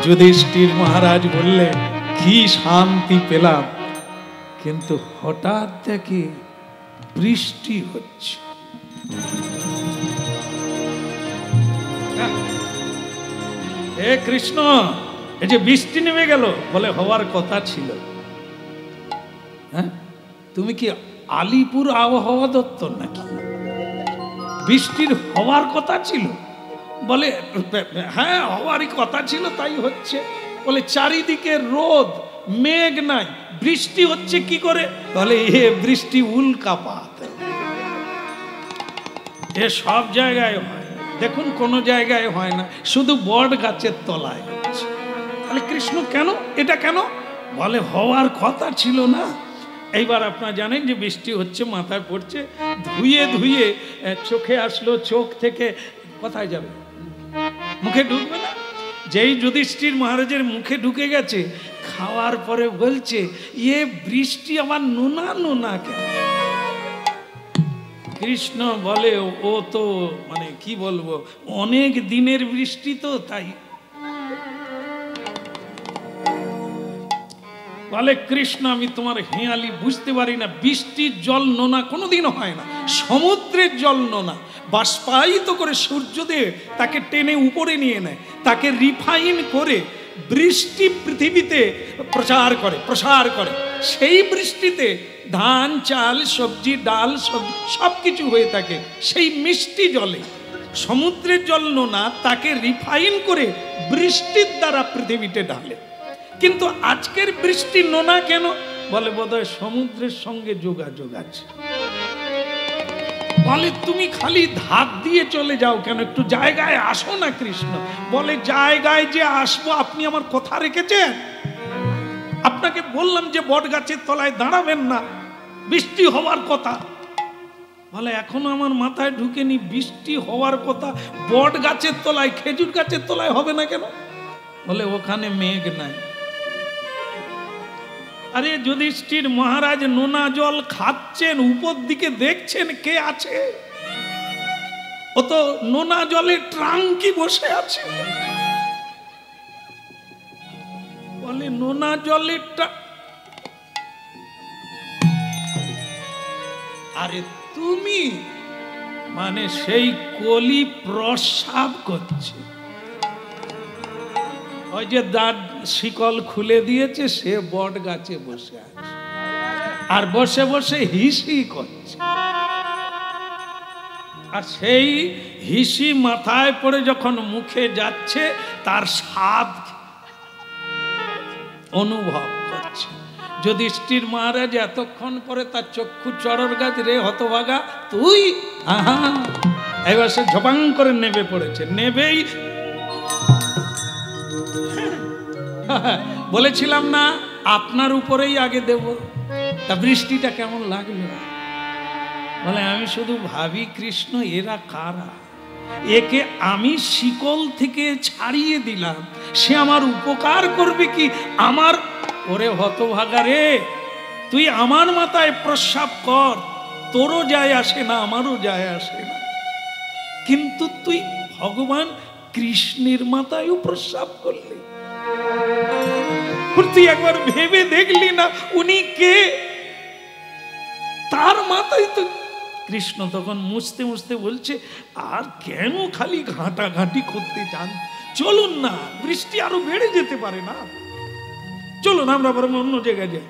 যুধিষ্ঠির মহারাজ বললেন কি শান্তি পেলাম, কিন্তু হঠাৎ দেখি বৃষ্টি হচ্ছে। হে কৃষ্ণ, এই যে বৃষ্টি নেমে গেল, বলে হওয়ার কথা ছিল। হ্যাঁ, তুমি কি আলিপুর আবহাওয়া দপ্তর নাকি? বৃষ্টির হওয়ার কথা ছিল? বলে হ্যাঁ হওয়ারই কথা ছিল, তাই হচ্ছে। বলে চারিদিকে রোদ, মেঘ নাই, বৃষ্টি হচ্ছে কি করে? বলে এ বৃষ্টি উল্কাপাত, এ সব জায়গায় হয়, দেখুন কোন জায়গায় হয় না, শুধু বট গাছের তলায় হচ্ছে। তাহলে কৃষ্ণ কেন, এটা কেন? বলে হওয়ার কথা ছিল না। এইবার আপনারা জানেন যে বৃষ্টি হচ্ছে, মাথায় পড়ছে, ধুয়ে ধুয়ে চোখে আসলো, চোখ থেকে কোথায় যাবে? মুখে ঢুকবে না। যেই যুধিষ্ঠির মহারাজের মুখে ঢুকে গেছে, খাওয়ার পরে বলছে এ বৃষ্টি আমার নোনা নোনা কেন? কৃষ্ণ বলে ও তো মানে কি বলবো, অনেক দিনের বৃষ্টি তো, তাই। বলে কৃষ্ণ আমি তোমার হেঁয়ালি বুঝতে পারি না, বৃষ্টির জল নোনা কোনোদিন হয় না, সমুদ্রের জল নোনা। বাষ্পায়িত করে সূর্যদেব তাকে টেনে উপরে নিয়ে নেয়, তাকে রিফাইন করে বৃষ্টি পৃথিবীতে প্রসার করে। সেই বৃষ্টিতে ধান, চাল, সবজি, ডাল সব কিছু হয়ে থাকে সেই মিষ্টি জলে। সমুদ্রের জল নোনা, তাকে রিফাইন করে বৃষ্টির দ্বারা পৃথিবীতে ঢালে। কিন্তু আজকের বৃষ্টি নোনা কেন? বলে বোধহয় সমুদ্রের সঙ্গে যোগাযোগ আছে। বলে তুমি খালি ধাক দিয়ে চলে যাও কেন, একটু জায়গায় আসো না কৃষ্ণ। বলে জায়গায় যে আসবো আপনি আমার কথা রেখেছেন? আপনাকে বললাম যে বট গাছের তলায় দাঁড়াবেন না, বৃষ্টি হওয়ার কথা। বলে এখনো আমার মাথায় ঢুকেনি বৃষ্টি হওয়ার কথা বট গাছের তলায়, খেজুর গাছের তলায় হবে না কেন? বলে ওখানে মেঘ নাই। আরে যুধিষ্ঠির মহারাজ নোনা জল খাচ্ছেন, উপর দিকে দেখছেন কে আছে? ও তো নোনা জলে ট্রাঙ্কি বসে আছে। বলে নোনা জলে, আরে তুমি মানে সেই কলি প্রস্রাব করছে, ওই যে দাঁত শিকল খুলে দিয়েছে সে বট গাছে বসে আছে, আর বসে বসে হিসি করছে। আর সেই হিসি মাথায় পড়ে যখন মুখে যাচ্ছে তার স্বাদ অনুভব করছে। যুধিষ্ঠির মহারাজ এতক্ষণ পরে তার চক্ষু চড়র গাছ, রে হতভাগা তুই, আহা, এবার সে ঝপাং করে নেবে পড়েছে। নেবেই বলেছিলাম না আপনার উপরেই আগে দেব, তা বৃষ্টিটা কেমন লাগলো? বলে আমি শুধু ভাবি কৃষ্ণ এরা কারা, একে আমি শিকল থেকে ছাড়িয়ে দিলাম, সে আমার উপকার করবে কি? আমার ওরে হতভাগা রে, তুই আমার মাথায় প্রস্রাব কর, তোরও যায় আসে না, আমারও যায় আসে না, কিন্তু তুই ভগবান কৃষ্ণের মাথায়ও প্রস্রাব করলি, তুই একবার ভেবে দেখলি না উনি কে? তার মাথায় তো। কৃষ্ণ তখন মুছতে মুছতে বলছে, আর কেন খালি ঘাঁটাঘাঁটি করতে চান? চলুন না, বৃষ্টি আরো বেড়ে যেতে পারে না, চলুন আমরা বরং অন্য জায়গায় যাই।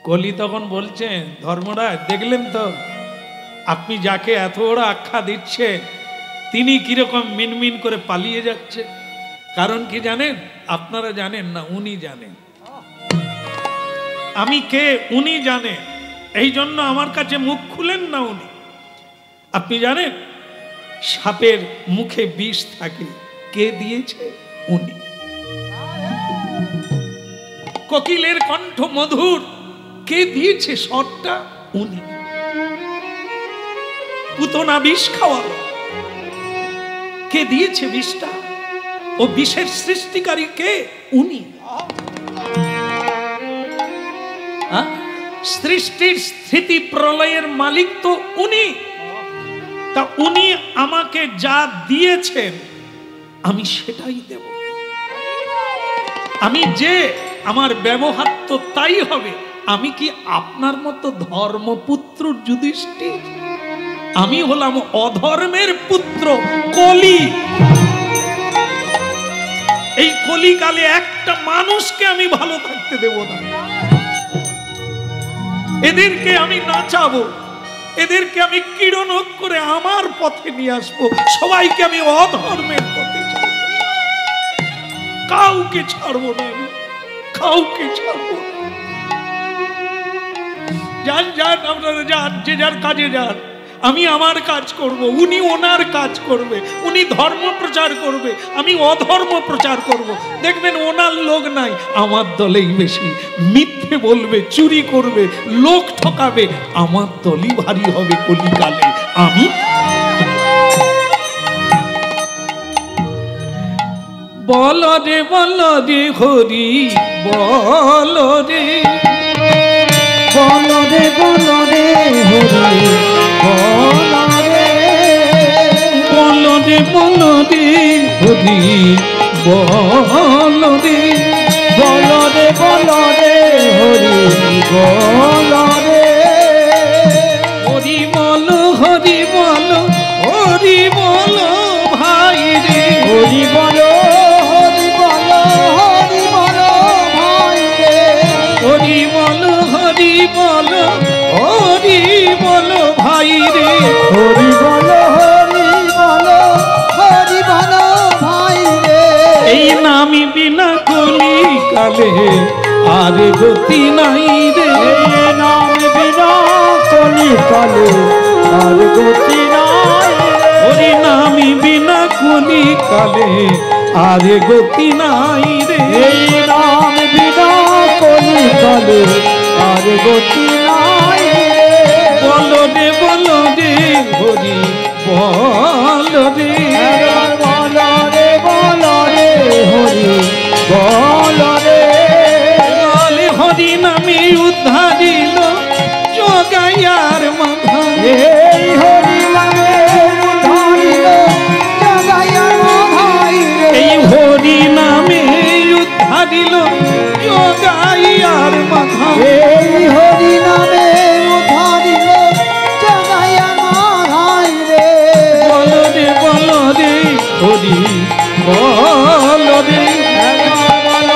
কলি তখন বলছে, ধর্মরাজ দেখলেন তো আপনি যাকে এত বড় আখ্যা দিচ্ছে তিনি কিরকম মিনমিন করে পালিয়ে যাচ্ছে। কারণ কি জানেন? আপনারা জানেন না, উনি জানেন আমি কে, উনি জানেন, এই জন্য আমার কাছে মুখ খুলেন না উনি। আপনি জানেন সাপের মুখে বিষ থাকে, কে দিয়েছে? উনি। কোকিলের কণ্ঠ মধুর, কে দিয়েছে স্বরটা? উনি। পুতনা বিষ খাওয়ালো, কে দিয়েছে বিষটা? ও বিষের সৃষ্টিকারী কে? উনি। সৃষ্টির স্থিতি প্রলয়ের মালিক তো উনি। তা উনি আমাকে যা দিয়েছেন আমি সেটাই দেব। আমি যে আমার ব্যবহার তো তাই হবে। আমি কি আপনার মতো ধর্মপুত্র যুধিষ্ঠির? আমি হলাম অধর্মের পুত্র কলি। এই কলিকালে একটা মানুষকে আমি ভালো থাকতে দেব না। এদেরকে আমি নাচাবো, এদেরকে আমি কিরণ করে আমার পথে নিয়ে আসবো, সবাইকে আমি অধর্মের পথে ছাড়বো, কাউকে ছাড়বো না, কাউকে ছাড়বো না। যান যান আপনারা যান, যে যার কাজে যান, আমি আমার কাজ করব, উনি ওনার কাজ করবে। উনি ধর্ম প্রচার করবে, আমি অধর্ম প্রচার করব। দেখবেন ওনার লোক নাই, আমার দলেই বেশি। মিথ্যে বলবে, চুরি করবে, লোক ঠকাবে, আমার দলই ভারী হবে কলিকালে। আমি বল রে বল রে হরি বল রে, বল রে বল রে হরি বল রে, বল রে বল রে হরি বল রে, বল রে বল রে হরি বল রে, হরি বল হরি বল হরি বল ভাই রে, হরি বল হরি বল হরি বল ভাই রে, হরি বল হরি বল হরি বল ভাই রে, হরি বল হরি বল হরি বল ভাই রে। এই নামি বিনা কলি কালে আর গতি নাই রে, এই নাম বিনা কলি কালে আর গতি নাই রে, হরি নামি বিনা কলি কালে আর গতি নাই রে, এই নাম বিনা কলি কালে আর গতি নাই রে। বল রে হরি বল রে, একবার বল রে হরি বল রে, বলে হরি নামে উদ্ধারিল জগাইয়ার মাথা, এই হরি নামে উদ্ধারিল জগাইয়ার মাথায় রে, এই হরি নামে উদ্ধারিল জগাইয়ার মাথা, এই হরি নামে উদ্ধারিল জগাইয়ার মাথায় রে। বল রে হরি বল রে, একবার বল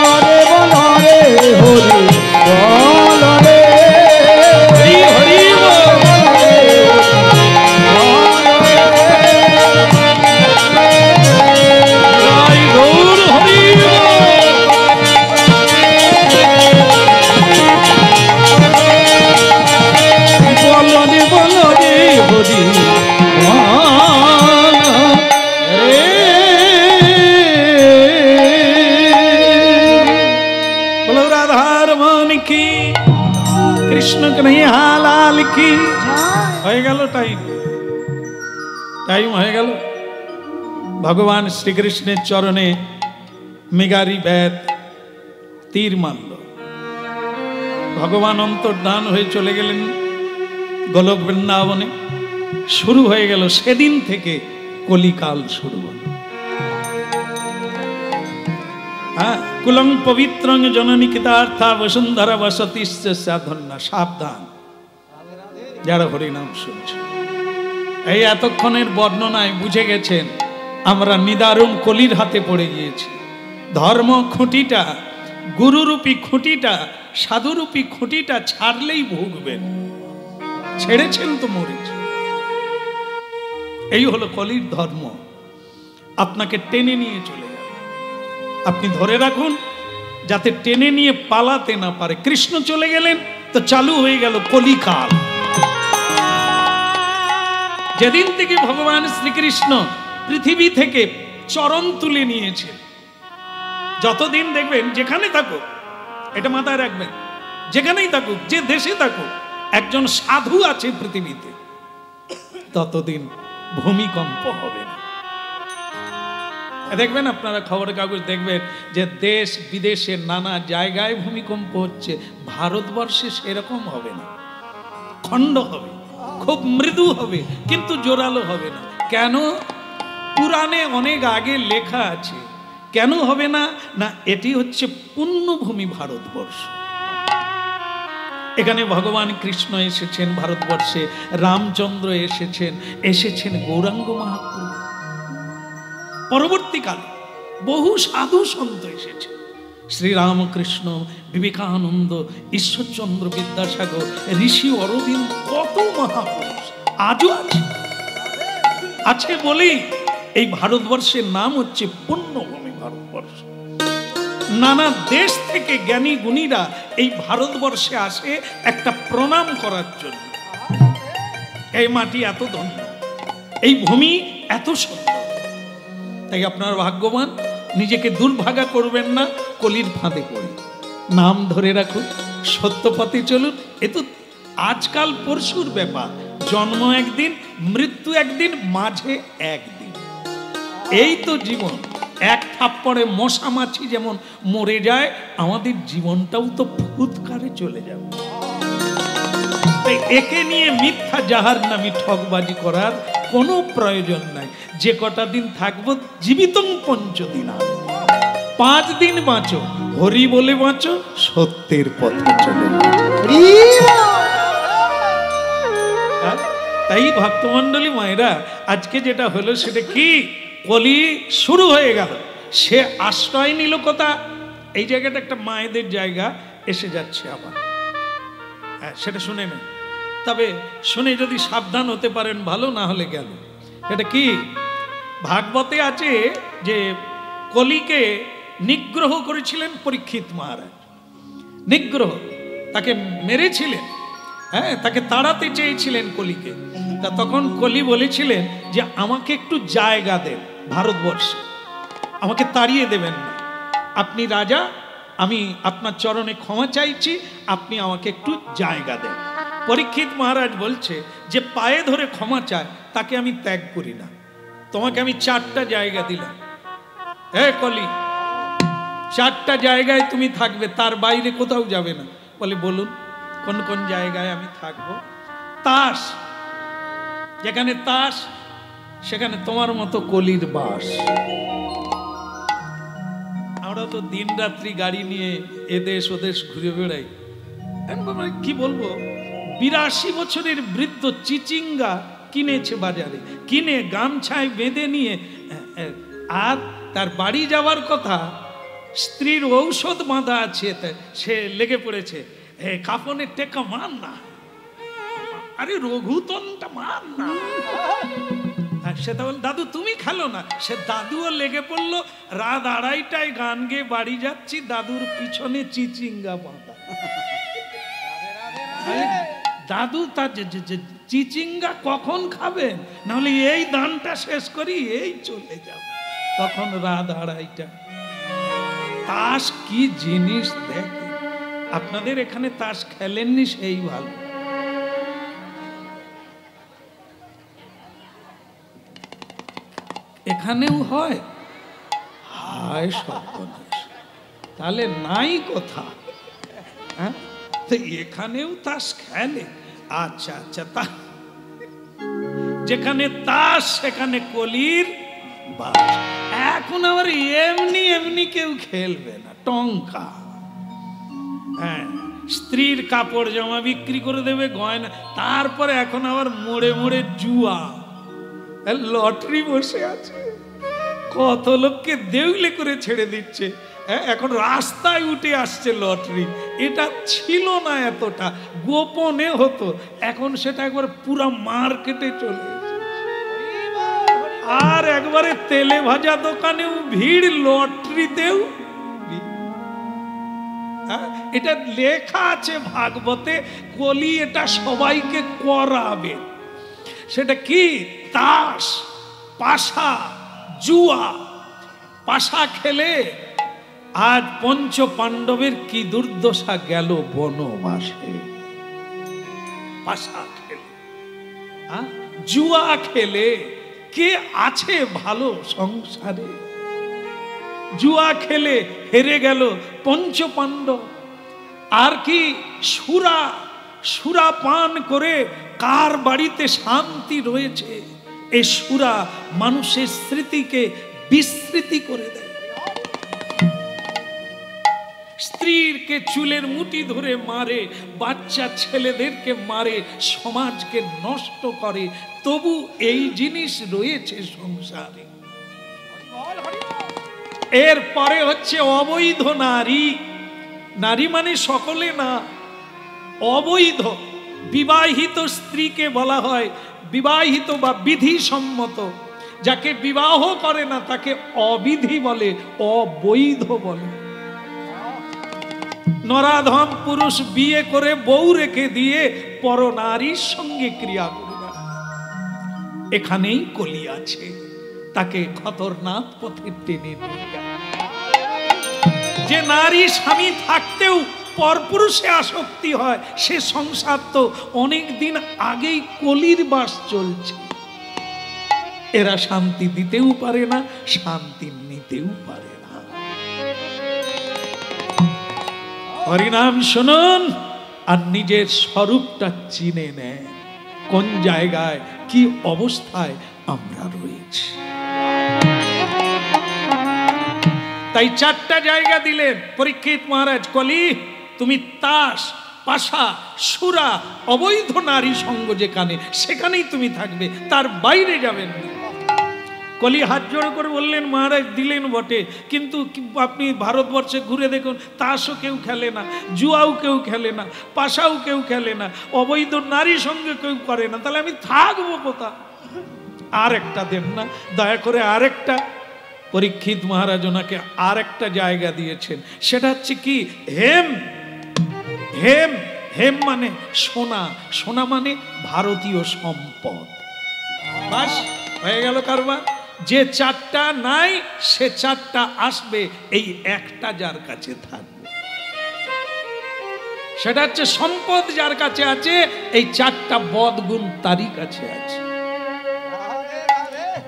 রে হরি বল রে, হরি হরি বল বল রে কৃষ্ণ কন্হैया লাল কি। হয়ে গেল টাইম, টাইম হয়ে গেল। ভগবান শ্রীকৃষ্ণের চরণে মেঘারি ব্যাদ তীর মারল। ভগবান অন্তর্ধান হয়ে চলে গেলেন গোলক বৃন্দাবনে। শুরু হয়ে গেল, সেদিন থেকে কলিকাল শুরু হলো। হ্যাঁ, কুলং পবিত্রং জননী কৃতার্থা বসুন্ধরা বসতিশ্চ সাধন্যা। সাবধান যারা হরিনাম শুনছে। এই এতক্ষণের বর্ণনায় বুঝে গেছেন আমরা নিদারুণ কলির হাতে পড়ে গিয়েছি। ধর্ম খুঁটিটা, গুরুরূপী খুঁটিটা, সাধুরূপী খুঁটিটা ছাড়লেই ভুগবেন। ছেড়েছেন তো মরেছে। এই হলো কলির ধর্ম। আপনাকে টেনে নিয়ে চলে যাবে, আপনি ধরে রাখুন যাতে টেনে নিয়ে পালাতে না পারে। কৃষ্ণ চলে গেলেন তো চালু হয়ে গেল কলিকাল। যেদিন থেকে ভগবান শ্রীকৃষ্ণ পৃথিবী থেকে চরণ তুলে নিয়েছে, যতদিন দেখবেন যেখানে থাকুক, এটা মাথায় রাখবেন, যেখানেই থাকুক, যে দেশে থাকুক, একজন সাধু আছে পৃথিবীতে, ততদিন ভূমিকম্প হবে না। দেখবেন আপনারা খবরের কাগজ দেখবেন যে দেশ বিদেশে নানা জায়গায় ভূমিকম্প হচ্ছে। ভারতবর্ষে সেরকম হবে না, খণ্ড হবে, খুব মৃদু হবে, কিন্তু জোরালো হবে না। কেন? পুরাণে অনেক আগে লেখা আছে। কেন হবে না? না, এটি হচ্ছে পুণ্যভূমি ভারতবর্ষ। এখানে ভগবান কৃষ্ণ এসেছেন ভারতবর্ষে, রামচন্দ্র এসেছেন গৌরাঙ্গ মহাপ্রভু। পরবর্তীকালে বহু সাধু সন্ত এসেছে, শ্রীরামকৃষ্ণ, বিবেকানন্দ, ঈশ্বরচন্দ্র বিদ্যাসাগর, ঋষি অরবিন্দ, কত মহাপুরুষ আজও আছে বলেই এই ভারতবর্ষের নাম হচ্ছে পুণ্যভূমি ভারতবর্ষ। নানা দেশ থেকে জ্ঞানী গুণীরা এই ভারতবর্ষে আসে একটা প্রণাম করার জন্য। এই মাটি এত ধন্য, এই ভূমি এত সুন্দর। তাই আপনার ভাগ্যবান, নিজেকে দুর্ভাগা করবেন না কলির ফাঁদে পড়ে। নাম ধরে রাখুন, সত্য পথে চলুন। এ তো আজকাল পরশুর ব্যাপার। জন্ম একদিন, মৃত্যু একদিন, মাঝে একদিন। এই তো জীবন। এক থাপ্পড়ে মশা মাছি যেমন মরে যায়, আমাদের জীবনটাও তো ফুৎকারে চলে যাবে। তাই একে নিয়ে মিথ্যা জাহারনামি ঠকবাজি করার কোনো প্রয়োজন নাই। যে কটা দিন থাকবো, জীবিতং পঞ্চদিনা, 5 দিন বাঁচো, হরি বলে বাঁচো, সত্যের পথে চলে। তাই ভক্তমণ্ডলী মায়েরা, আজকে যেটা হলো সেটা কি? কলি শুরু হয়ে গেল। সে আশ্রয় নিল কোথা? এই জায়গাটা একটা মায়েদের জায়গা, এসে যাচ্ছে আবার। হ্যাঁ, সেটা শুনে নেন। তবে শুনে যদি সাবধান হতে পারেন ভালো, না হলে গেল। এটা কি? ভাগবতে আছে যে কলিকে নিগ্রহ করেছিলেন পরীক্ষিত মহারাজ। নিগ্রহ, তাকে মেরেছিলেন। হ্যাঁ, তাকে তাড়াতে চেয়েছিলেন কলিকে। তা তখন কলি বলেছিলেন যে আমাকে একটু জায়গা দেন ভারতবর্ষে, আমাকে তাড়িয়ে দেবেন না। আপনি রাজা, আমি আপনার চরণে ক্ষমা চাইছি, আপনি আমাকে একটু জায়গা দেন। পরীক্ষিত মহারাজ বলছে যে পায়ে ধরে ক্ষমা চায় তাকে আমি ত্যাগ করি না। তোমাকে আমি 4টা জায়গা দিলাম। হে কলি, 4টা জায়গায় তুমি থাকবে, তার বাইরে কোথাও যাবে না। বলে বলুন কোন কোন জায়গায় আমি থাকবো? তাস, যেখানে তাস সেখানে তোমার মতো কলির বাস। আমরা তো দিন রাত্রি গাড়ি নিয়ে এদেশ ওদেশ ঘুরে বেড়াই। কি বলবো, 82 বছরের বৃদ্ধ চিচিঙ্গা কিনেছে বাজারে, কিনে গামছায় বেঁধে নিয়ে, আর তার বাড়ি যাওয়ার কথা, স্ত্রীর ঔষধ বাঁধা আছে, সে লেগে পড়েছে, কাফনের টেকা মান না, আরে রঘুতনটা মান না। সে তখন দাদু তুমি খেলো না, সে দাদুও লেগে পড়লো। রাত 2:30টায় গান গেয়ে বাড়ি যাচ্ছি, দাদুর পিছনে চিচিঙ্গা বাঁধা। দাদু তার চিচিঙ্গা কখন খাবেন, নাহলে এই দানটা শেষ করি এই চলে যাব। তখন রাত 2:30টা। তাস কি জিনিস দেখে, আপনাদের এখানে তাস খেলেননি সেই ভালো। এখানেও হয়, হায় সর্বনাশ, তাহলে নাই কথা। হ্যাঁ, তো এখানেও তাস খেলে। আচ্ছা আচ্ছা, তা যেখানে তাস সেখানে কলির বাস। এখন আবার এমনি এমনি কেউ খেলবে না, টঙ্কা। হ্যাঁ, স্ত্রীর কাপড় জামা বিক্রি করে দেবে, গয়না, তারপরে এখন আবার মোড়ে মোড়ে জুয়া, লটারি বসে আছে, কত লোককে দেউলে করে ছেড়ে দিচ্ছে। এখন রাস্তায় উঠে আসছে লটারি। এটা ছিল না, এতটা গোপনে হতো, এখন সেটা একবার পুরা মার্কেটে চলে এসেছে। আর একবারে তেলে ভাজা দোকানেও ভিড়, লটারিতেও। এটা লেখা আছে ভাগবতে, কলি এটা সবাইকে করাবে। সেটা কি? তাস, পাশা, জুয়া। পাশা খেলে আজ পঞ্চ পাণ্ডবের কি দুর্দশা গেল বনবাসে। পাশা খেলে, জুয়া খেলে কে আছে ভালো সংসারে? জুয়া খেলে হেরে গেল পঞ্চ পাণ্ডব। আর কি সুরা, সুরা পান করে কার বাড়িতে শান্তি রয়েছে? এই সুরা মানুষের স্মৃতিকে বিস্মৃতি করে দেয়। স্ত্রীকে চুলের মুঠি ধরে মারে, বাচ্চা ছেলেদেরকে মারে, সমাজকে নষ্ট করে, তবু এই জিনিস রয়েছে সংসারে। এরপরে হচ্ছে অবৈধ নারী। নারী মানে সকলে না, অবৈধ। বিবাহিত স্ত্রীকে বলা হয় বিবাহিত বা বিধিসম্মত। যাকে বিবাহ করে না তাকে অবিধি বলে, অবৈধ বলে। নরাধম পুরুষ বিয়ে করে বউ রেখে দিয়ে পরনারীর সঙ্গে ক্রিয়া করবে, এখানেই কলি আছে। তাকে খতরনাক পথে টেনে নিয়ে গেল। যে নারী স্বামী থাকতেও পরপুরুষে আসক্তি হয়, সে সংসার তো অনেক দিন আগেই কলির বাস চলছে। এরা শান্তি দিতেও পারে না, শান্তি নিতেও পারে না। হরিনাম শুনুন আর নিজের স্বরূপটা চিনে নেন, কোন জায়গায় কি অবস্থায় আমরা রয়েছি। তাই চারটা জায়গা দিলেন পরীক্ষিত মহারাজ। কলি, তুমি তাস, পাশা, সুরা, অবৈধ নারী সঙ্গ যেখানে, সেখানেই তুমি থাকবে, তার বাইরে যাবেন না। কলি হাত জোড় করে বললেন, মহারাজ দিলেন বটে, কিন্তু আপনি ভারতবর্ষে ঘুরে দেখুন, তাসও কেউ খেলে না, জুয়াও কেউ খেলে না, পাশাও কেউ খেলে না, অবৈধ নারী সঙ্গে কেউ করে না, তাহলে আমি থাকবো কোথায়? আর একটা দেন না দয়া করে, আরেকটা। পরীক্ষিত মহারাজ ওনাকে আর একটা জায়গা দিয়েছেন, সেটা হচ্ছে কি? হেম। হেম, হেম মানে সোনা, সোনা মানে ভারতীয় সম্পদ। বাস হয়ে গেল কারবার। যে চারটা নাই সে চারটা আসবে, এই একটা যার কাছে থাকবে। সেটা হচ্ছে সম্পদ যার কাছে আছে, এই চারটা বদগুণ তারই কাছে আছে।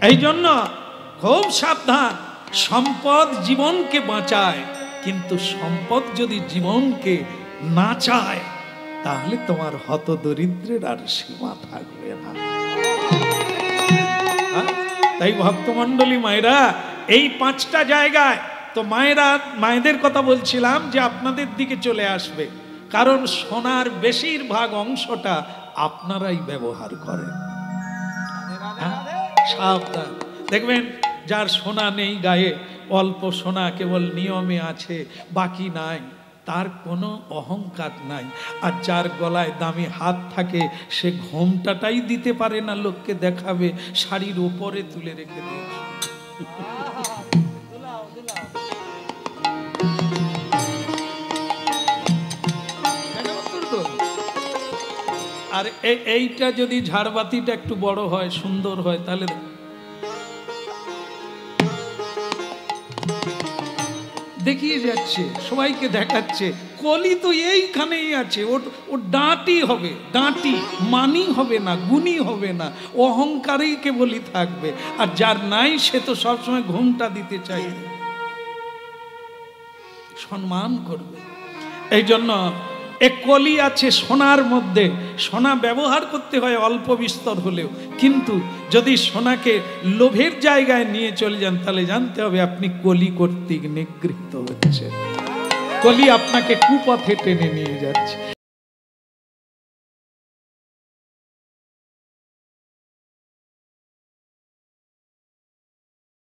এই জন্য খুব সাবধান। সম্পদ জীবনকে বাঁচায়, কিন্তু সম্পদ যদি জীবনকে না চায়, তাহলে তোমার হত দরিদ্রের আর সীমা থাকবে না। তাই ভক্তমণ্ডলী মায়েরা, এই পাঁচটা জায়গায় তো মায়েরা, মায়েদের কথা বলছিলাম যে আপনাদের দিকে চলে আসবে, কারণ সোনার বেশিরভাগ অংশটা আপনারাই ব্যবহার করেন। সাবধান। দেখবেন যার সোনা নেই গায়ে, অল্প সোনা কেবল নিয়মে আছে, বাকি নাই, তার কোনো অহংকার নাই। আর যার গলায় দামি হাত থাকে, সে ঘোমটাটাই দিতে পারে না, লোককে দেখাবে, শাড়ির ওপরে তুলে রেখে দিয়েছে। আর এইটা যদি ঝাড়বাতিটা একটু বড় হয়, সুন্দর হয়, তাহলে দেখিয়ে যাচ্ছে, সবাইকে দেখাচ্ছে কলি তো এইখানেই আছে। ও ডাঁটি হবে, ডাঁটি, মানি হবে না, গুণী হবে না, অহংকারেই কেবলই থাকবে। আর যার নাই সে তো সবসময় ঘুমটা দিতে চাইবে, সম্মান করবে। এই জন্য এক কলি আছে সোনার মধ্যে। সোনা ব্যবহার করতে হয় অল্প বিস্তর হলেও, কিন্তু যদি সোনাকে লোভের জায়গায় নিয়ে চলে যান তাহলে জানতে হবে আপনি কলি কর্তৃক নিগৃহীত হচ্ছে। কলি আপনাকে কুপথে টেনে নিয়ে যাচ্ছে।